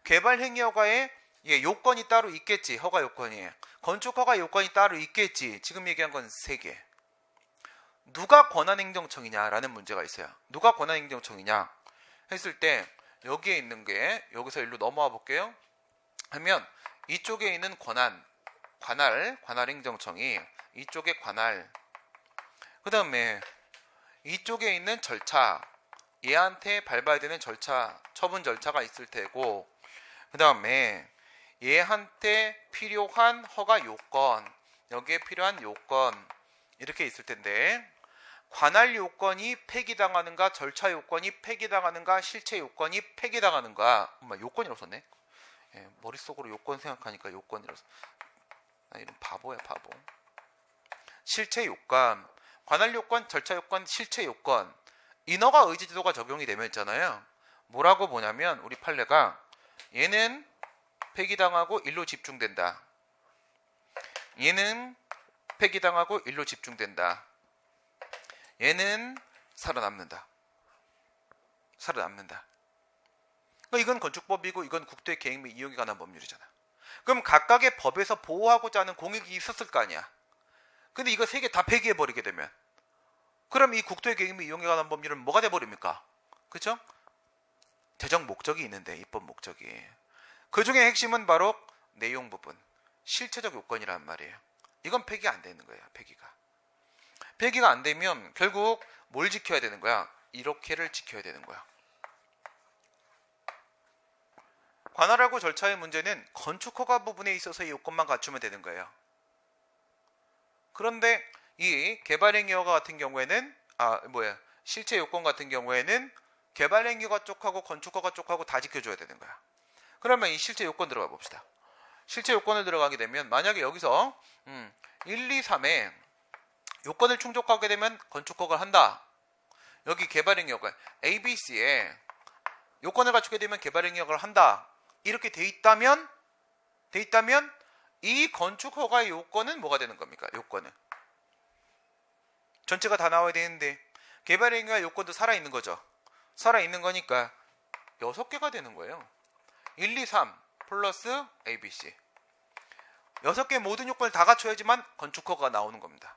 개발행위 허가에 요건이 따로 있겠지. 허가 요건이. 건축허가 요건이 따로 있겠지. 지금 얘기한 건 3개. 누가 권한행정청이냐라는 문제가 있어요. 누가 권한행정청이냐 했을 때 여기에 있는 게, 여기서 일로 넘어와 볼게요. 하면 이쪽에 있는 관할행정청이 이쪽에 관할, 그 다음에 이쪽에 있는 절차, 얘한테 밟아야 되는 절차, 처분 절차가 있을 테고, 그 다음에 얘한테 필요한 허가 요건, 여기에 필요한 요건 이렇게 있을 텐데, 관할 요건이 폐기당하는가, 절차 요건이 폐기당하는가, 실체 요건이 폐기당하는가. 요건이라고 썼네. 예, 머릿속으로 요건 생각하니까 요건이라고 써. 나 이런 바보야, 바보. 실체 요건, 관할 요건, 절차 요건, 실체 요건. 인허가 의지 제도가 적용이 되면 있잖아요. 뭐라고 보냐면 우리 판례가 얘는 폐기당하고 일로 집중된다. 얘는 폐기당하고 일로 집중된다. 얘는 살아남는다. 살아남는다. 이건 건축법이고 이건 국토의 계획 및 이용에 관한 법률이잖아. 그럼 각각의 법에서 보호하고자 하는 공익이 있었을 거 아니야. 근데 이거 세 개 다 폐기해버리게 되면 그럼 이 국토의 계획 및 이용에 관한 법률은 뭐가 돼버립니까? 그렇죠? 재정 목적이 있는데, 입법 목적이. 그 중에 핵심은 바로 내용 부분, 실체적 요건이란 말이에요. 이건 폐기가 안 되는 거예요. 폐기가 안 되면 결국 뭘 지켜야 되는 거야? 이렇게를 지켜야 되는 거야. 관할하고 절차의 문제는 건축허가 부분에 있어서 이 요건만 갖추면 되는 거예요. 그런데 이 개발행위허가 같은 경우에는 실체 요건 같은 경우에는 개발행위허가 쪽하고 건축허가 쪽하고 다 지켜줘야 되는 거야. 그러면 이 실체 요건 들어가 봅시다. 실체 요건을 들어가게 되면 만약에 여기서 1, 2, 3에 요건을 충족하게 되면 건축허가를 한다. 여기 개발행위허가 A, B, C에 요건을 갖추게 되면 개발행위허가를 한다. 이렇게 돼 있다면 이 건축허가의 요건은 뭐가 되는 겁니까? 요건은 전체가 다 나와야 되는데 개발행위와 요건도 살아있는 거죠. 살아있는 거니까 6개가 되는 거예요. 1, 2, 3 플러스 A, B, C 6개 모든 요건을 다 갖춰야지만 건축허가가 나오는 겁니다.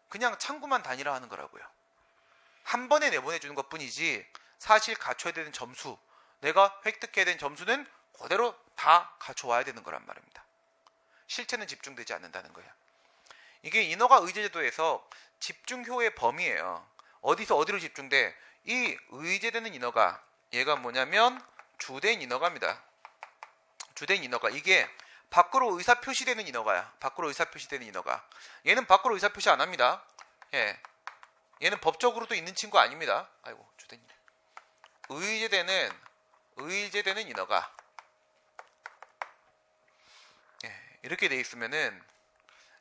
그냥 창구만 단일화 하는 거라고요. 한 번에 내보내주는 것 뿐이지 사실 갖춰야 되는 점수, 내가 획득해야 되는 점수는 그대로 다 갖춰와야 되는 거란 말입니다. 실체는 집중되지 않는다는 거예요. 이게 인허가 의제제도에서 집중효의 범위예요. 어디서 어디로 집중돼? 이 의제되는 인허가, 얘가 뭐냐면 주된 인허가입니다. 주된 인허가, 이게 밖으로 의사표시되는 인허가야. 밖으로 의사표시되는 인허가. 얘는 밖으로 의사표시 안 합니다. 예. 얘는 법적으로도 있는 친구 아닙니다. 아이고, 주된 의제되는 인허가. 예, 이렇게 돼 있으면은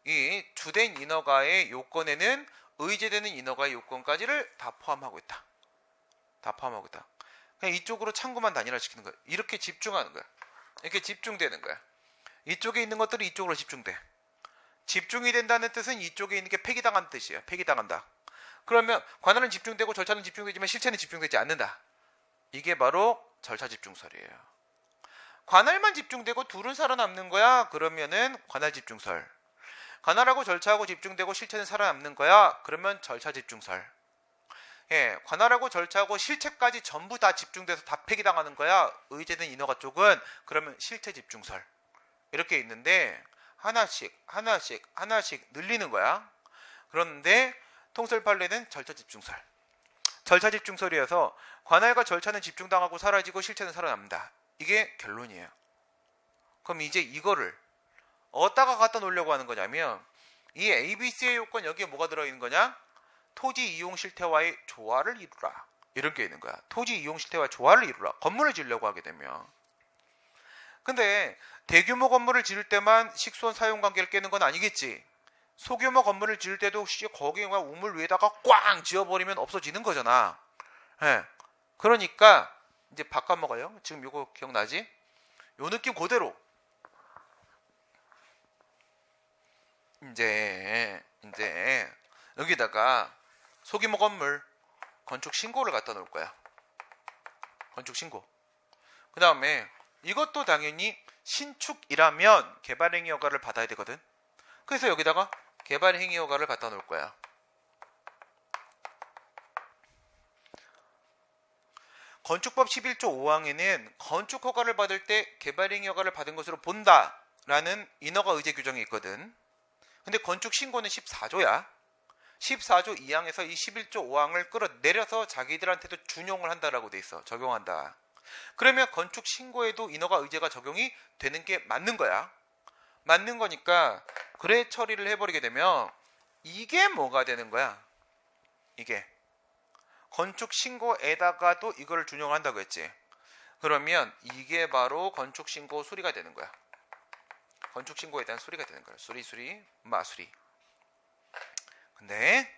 이 주된 인허가의 요건에는 의제되는 인허가의 요건까지를 다 포함하고 있다. 그냥 이쪽으로 창구만 단일화시키는 거야. 이렇게 집중하는 거야. 이렇게 집중되는 거야. 이쪽에 있는 것들이 이쪽으로 집중돼. 집중이 된다는 뜻은 이쪽에 있는 게 폐기당한 뜻이에요. 폐기당한다. 그러면 관할은 집중되고 절차는 집중되지만 실체는 집중되지 않는다. 이게 바로 절차 집중설이에요. 관할만 집중되고 둘은 살아남는 거야. 그러면은 관할 집중설. 관할하고 절차하고 집중되고 실체는 살아남는 거야. 그러면 절차 집중설. 예, 관할하고 절차하고 실체까지 전부 다 집중돼서 다 폐기당하는 거야. 의제된 인허가 쪽은. 그러면 실체 집중설. 이렇게 있는데 하나씩 늘리는 거야. 그런데 통설 판례는 절차 집중설. 절차 집중설이어서 관할과 절차는 집중당하고 사라지고 실체는 살아남는다. 이게 결론이에요. 그럼 이제 이거를 어디다가 갖다 놓으려고 하는 거냐면 이 ABC의 요건 여기에 뭐가 들어있는 거냐? 토지 이용 실태와의 조화를 이루라. 이런 게 있는 거야. 토지 이용 실태와 조화를 이루라. 건물을 지으려고 하게 되면. 근데 대규모 건물을 지을 때만 식수원 사용관계를 깨는 건 아니겠지. 소규모 건물을 지을 때도 거기에 우물 위에다가 꽝 지어버리면 없어지는 거잖아. 예. 그러니까 이제 바꿔 먹어요. 지금 요거 기억나지? 요 느낌 그대로. 이제 여기다가 소규모 건물 건축 신고를 갖다 놓을 거야. 건축 신고. 그 다음에 이것도 당연히 신축이라면 개발행위 허가를 받아야 되거든. 그래서 여기다가 개발행위 허가를 갖다 놓을 거야. 건축법 11조 5항에는 건축 허가를 받을 때 개발행위 허가를 받은 것으로 본다라는 인허가 의제 규정이 있거든. 근데 건축 신고는 14조야. 14조 2항에서 이 11조 5항을 끌어내려서 자기들한테도 준용을 한다라고 돼 있어. 적용한다. 그러면 건축 신고에도 인허가 의제가 적용이 되는 게 맞는 거야. 맞는 거니까 그래 처리를 해버리게 되면 이게 뭐가 되는 거야? 이게 건축 신고에다가도 이걸 준용한다고 했지. 그러면 이게 바로 건축 신고 수리가 되는 거야. 건축 신고에 대한 수리가 되는 거야. 수리 마수리. 근데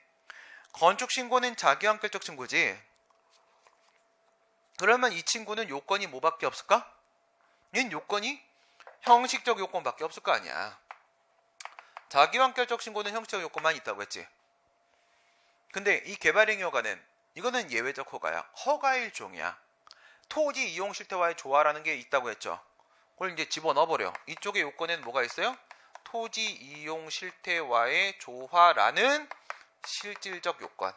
건축 신고는 자기완결적 신고지. 그러면 이 친구는 요건이 뭐밖에 없을까? 얘는 요건이 형식적 요건밖에 없을 거 아니야. 자기완결적 신고는 형식적 요건만 있다고 했지. 근데 이 개발행위 허가는 이거는 예외적 허가야. 허가일 종이야. 토지 이용 실태와의 조화라는 게 있다고 했죠. 그걸 이제 집어넣어버려. 이쪽에 요건에는 뭐가 있어요? 토지 이용 실태와의 조화라는 실질적 요건.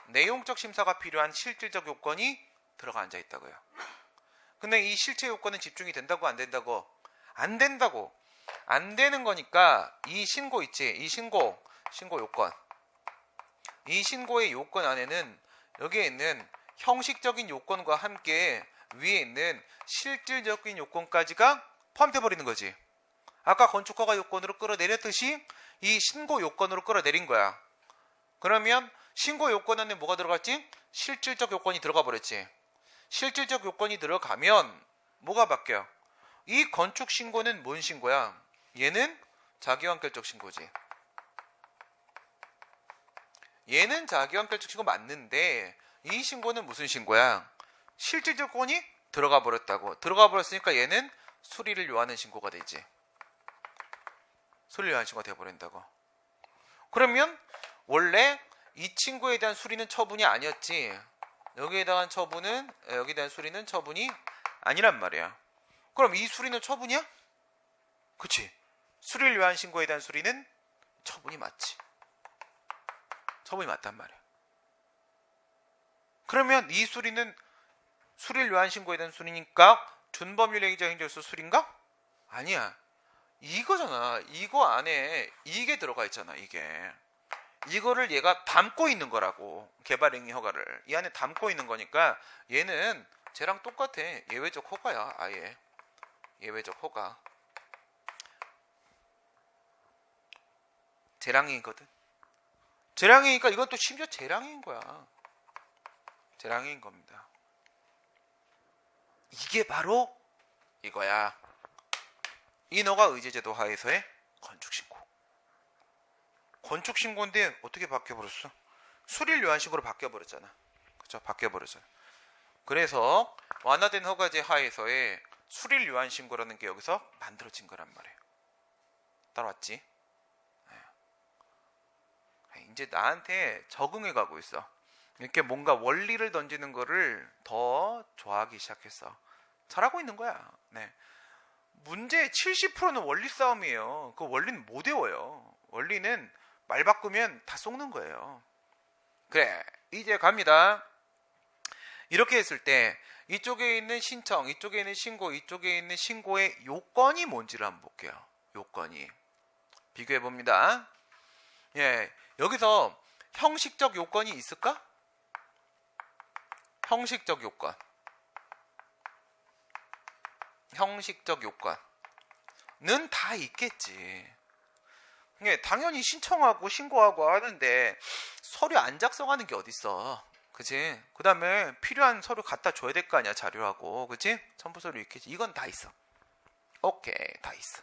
내용적 심사가 필요한 실질적 요건이 들어가 앉아 있다고요. 근데 이 실체 요건은 집중이 된다고 안 된다고? 안 된다고. 안 되는 거니까 이 신고 있지. 이 신고 요건. 이 신고의 요건 안에는 여기에 있는 형식적인 요건과 함께 위에 있는 실질적인 요건까지가 포함돼 버리는 거지. 아까 건축허가 요건으로 끌어내렸듯이 이 신고 요건으로 끌어내린 거야. 그러면 신고 요건 안에 뭐가 들어갔지? 실질적 요건이 들어가 버렸지. 실질적 요건이 들어가면 뭐가 바뀌어? 이 건축 신고는 뭔 신고야? 얘는 자기완결적 신고지. 얘는 자기완결적 신고 맞는데 이 신고는 무슨 신고야? 실질적 요건이 들어가 버렸다고. 들어가 버렸으니까 얘는 수리를 요하는 신고가 되지. 수리를 요하는 신고가 되어버린다고. 그러면 원래 이 친구에 대한 수리는 처분이 아니었지. 여기에 대한 수리는 처분이 아니란 말이야. 그럼 이 수리는 처분이야? 그치. 수리를 요한 신고에 대한 수리는 처분이 맞지. 처분이 맞단 말이야. 그러면 이 수리는 수리를 요한 신고에 대한 수리니까 준법률행위자 행정에서 수리인가? 아니야. 이거잖아. 이거 안에 이게 들어가 있잖아. 이거를 얘가 담고 있는 거라고. 개발행위 허가를 이 안에 담고 있는 거니까 얘는 쟤랑 똑같아. 예외적 허가야. 아예 예외적 허가. 재량행위거든. 재량행위니까 이건 또 심지어 재량행위인 거야. 재량행위인 겁니다. 이게 바로 이거야. 인허가 의제제도 하에서의 건축신고. 건축신고인데 어떻게 바뀌어버렸어? 수리를 요한 신고로 바뀌어버렸잖아. 그쵸? 바뀌어버렸어요. 그래서 완화된 허가제 하에서의 수리를 요한 신고라는 게 여기서 만들어진 거란 말이에요. 따라왔지? 이제 나한테 적응해 가고 있어. 이렇게 뭔가 원리를 던지는 거를 더 좋아하기 시작했어. 잘하고 있는 거야. 네. 문제의 70%는 원리 싸움이에요. 그 원리는 못 외워요. 원리는 말 바꾸면 다 속는 거예요. 그래, 이제 갑니다. 이렇게 했을 때 이쪽에 있는 신청, 이쪽에 있는 신고, 이쪽에 있는 신고의 요건이 뭔지를 한번 볼게요. 요건이. 비교해 봅니다. 예, 여기서 형식적 요건이 있을까? 형식적 요건. 형식적 요건은 다 있겠지. 예, 당연히 신청하고 신고하고 하는데 서류 안 작성하는 게 어딨어. 그치? 그 다음에 필요한 서류 갖다 줘야 될 거 아니야. 자료하고. 그치? 첨부 서류 있겠지. 이건 다 있어. 오케이. 다 있어.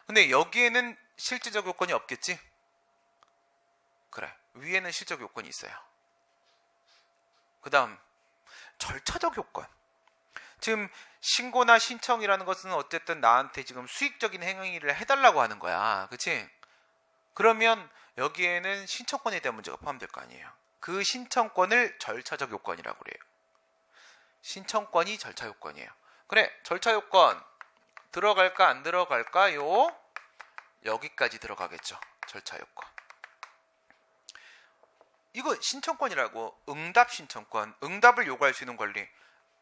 근데 여기에는 실질적 요건이 없겠지? 그래. 위에는 실적 요건이 있어요. 그 다음 절차적 요건. 지금 신고나 신청이라는 것은 어쨌든 나한테 지금 수익적인 행위를 해달라고 하는 거야. 그치? 그러면 여기에는 신청권에 대한 문제가 포함될 거 아니에요. 그 신청권을 절차적 요건이라고 그래요. 신청권이 절차 요건이에요. 그래, 절차 요건 들어갈까 안 들어갈까요? 여기까지 들어가겠죠. 절차 요건. 이거 신청권이라고. 응답 신청권. 응답을 요구할 수 있는 권리.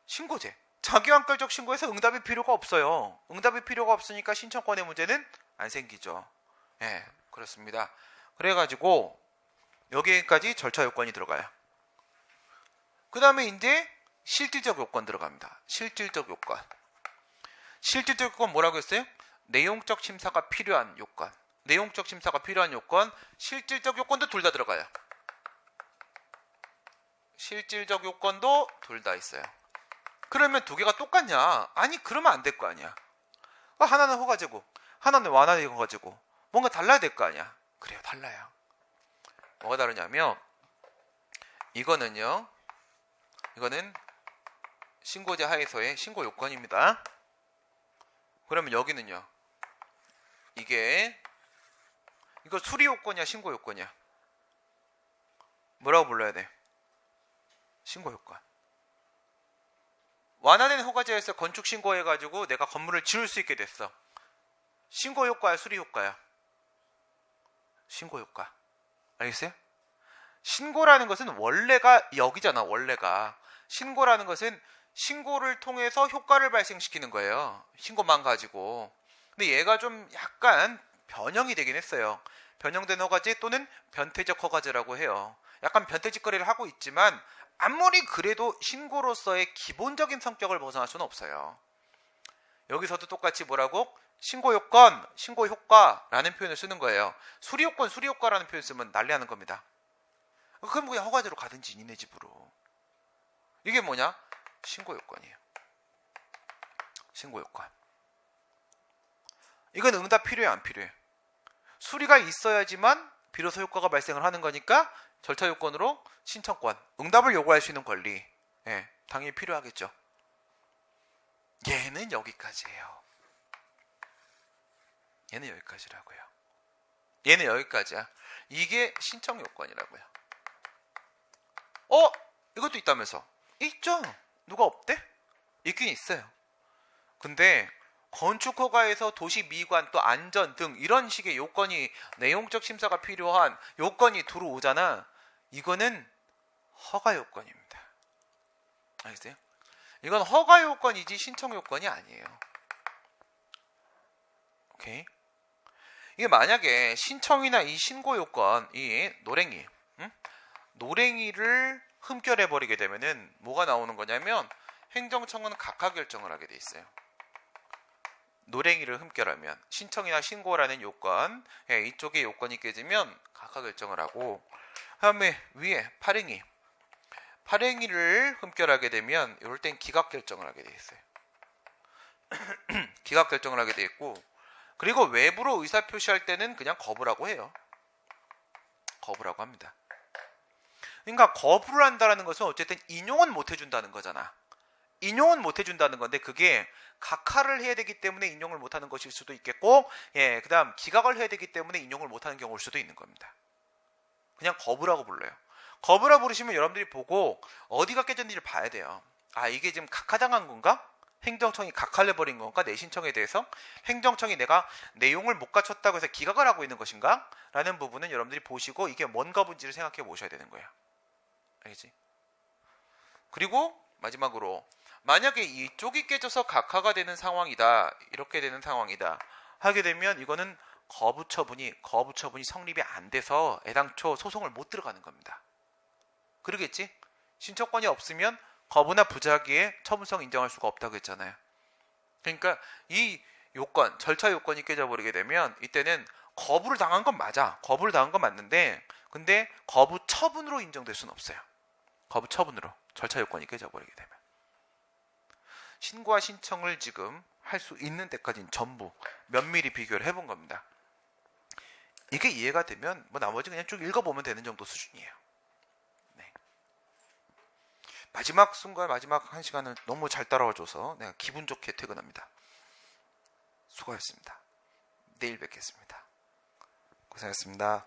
신고제. 자기완결적 신고에서 응답이 필요가 없어요. 응답이 필요가 없으니까 신청권의 문제는 안 생기죠. 예, 그렇습니다. 그래가지고 여기까지 절차 요건이 들어가요. 그 다음에 이제 실질적 요건 들어갑니다. 실질적 요건. 실질적 요건 뭐라고 했어요? 내용적 심사가 필요한 요건. 내용적 심사가 필요한 요건, 실질적 요건도 둘 다 들어가요. 실질적 요건도 둘 다 있어요. 그러면 두 개가 똑같냐? 아니, 그러면 안 될 거 아니야. 하나는 허가제고, 하나는 완화된 허가제고, 뭔가 달라야 될 거 아니야. 그래요, 달라요. 뭐가 다르냐면, 이거는 신고제 하에서의 신고 요건입니다. 그러면 여기는요, 이거 수리 요건이야, 신고 요건이야? 뭐라고 불러야 돼? 신고 요건. 완화된 허가제에서 건축 신고해가지고 내가 건물을 지을 수 있게 됐어. 신고 효과야, 수리 효과야? 신고 효과. 알겠어요? 신고라는 것은 원래가 여기잖아, 원래가. 신고라는 것은 신고를 통해서 효과를 발생시키는 거예요. 신고만 가지고. 근데 얘가 좀 약간 변형이 되긴 했어요. 변형된 허가제 또는 변태적 허가제라고 해요. 약간 변태짓거리를 하고 있지만 아무리 그래도 신고로서의 기본적인 성격을 벗어날 수는 없어요. 여기서도 똑같이 뭐라고? 신고요건, 신고효과라는 표현을 쓰는 거예요. 수리요건, 수리효과라는 표현 쓰면 난리나는 겁니다. 그럼 그냥 허가제로 가든지 니네 집으로. 이게 뭐냐? 신고요건이에요. 신고요건. 이건 응답 필요해, 안 필요해? 수리가 있어야지만 비로소 효과가 발생을 하는 거니까 절차 요건으로 신청권, 응답을 요구할 수 있는 권리, 당연히 필요하겠죠. 얘는 여기까지예요. 얘는 여기까지라고요. 얘는 여기까지야. 이게 신청 요건이라고요. 이것도 있다면서? 있죠. 누가 없대? 있긴 있어요. 근데 건축허가에서 도시 미관 또 안전 등 이런 식의 요건이, 내용적 심사가 필요한 요건이 들어오잖아. 이거는 허가 요건입니다. 알겠어요? 이건 허가 요건이지 신청 요건이 아니에요. 오케이? 이게 만약에 신청이나 이 신고 요건, 이 노랭이, 노랭이를 흠결해버리게 되면은 뭐가 나오는 거냐면 행정청은 각하 결정을 하게 돼 있어요. 노랭이를 흠결하면 신청이나 신고라는 요건, 이쪽에 요건이 깨지면 각하 결정을 하고, 다음에 위에 발행이를 흠결하게 되면 이럴 땐 기각 결정을 하게 돼 있어요. 기각 결정을 하게 돼 있고, 그리고 외부로 의사 표시할 때는 그냥 거부라고 해요. 거부라고 합니다. 그러니까 거부를 한다는 것은 어쨌든 인용은 못 해준다는 거잖아. 인용은 못 해준다는 건데 그게 각하를 해야 되기 때문에 인용을 못하는 것일 수도 있겠고, 그 다음 기각을 해야 되기 때문에 인용을 못하는 경우일 수도 있는 겁니다. 그냥 거부라고 불러요. 거부라고 부르시면 여러분들이 보고 어디가 깨졌는지를 봐야 돼요. 이게 지금 각하당한 건가? 행정청이 각하를 해버린 건가? 내 신청에 대해서? 행정청이 내가 내용을 못 갖췄다고 해서 기각을 하고 있는 것인가? 라는 부분은 여러분들이 보시고 이게 뭔 거부인지를 생각해 보셔야 되는 거예요. 알겠지? 그리고 마지막으로 만약에 이쪽이 깨져서 각하가 되는 상황이다, 이렇게 되는 상황이다 하게 되면 이거는 거부 처분이 성립이 안 돼서 애당초 소송을 못 들어가는 겁니다. 그러겠지? 신청권이 없으면 거부나 부작위에 처분성 인정할 수가 없다고 했잖아요. 그러니까 이 요건, 절차 요건이 깨져버리게 되면 이때는 거부를 당한 건 맞아. 거부를 당한 건 맞는데 근데 거부 처분으로 인정될 수는 없어요. 거부 처분으로 절차 요건이 깨져버리게 되면. 신고와 신청을 지금 할 수 있는 데까지는 전부 면밀히 비교를 해본 겁니다. 이게 이해가 되면 뭐 나머지 그냥 쭉 읽어보면 되는 정도 수준이에요. 네. 마지막 순간, 마지막 한 시간을 너무 잘 따라와줘서 내가 기분 좋게 퇴근합니다. 수고하셨습니다. 내일 뵙겠습니다. 고생하셨습니다.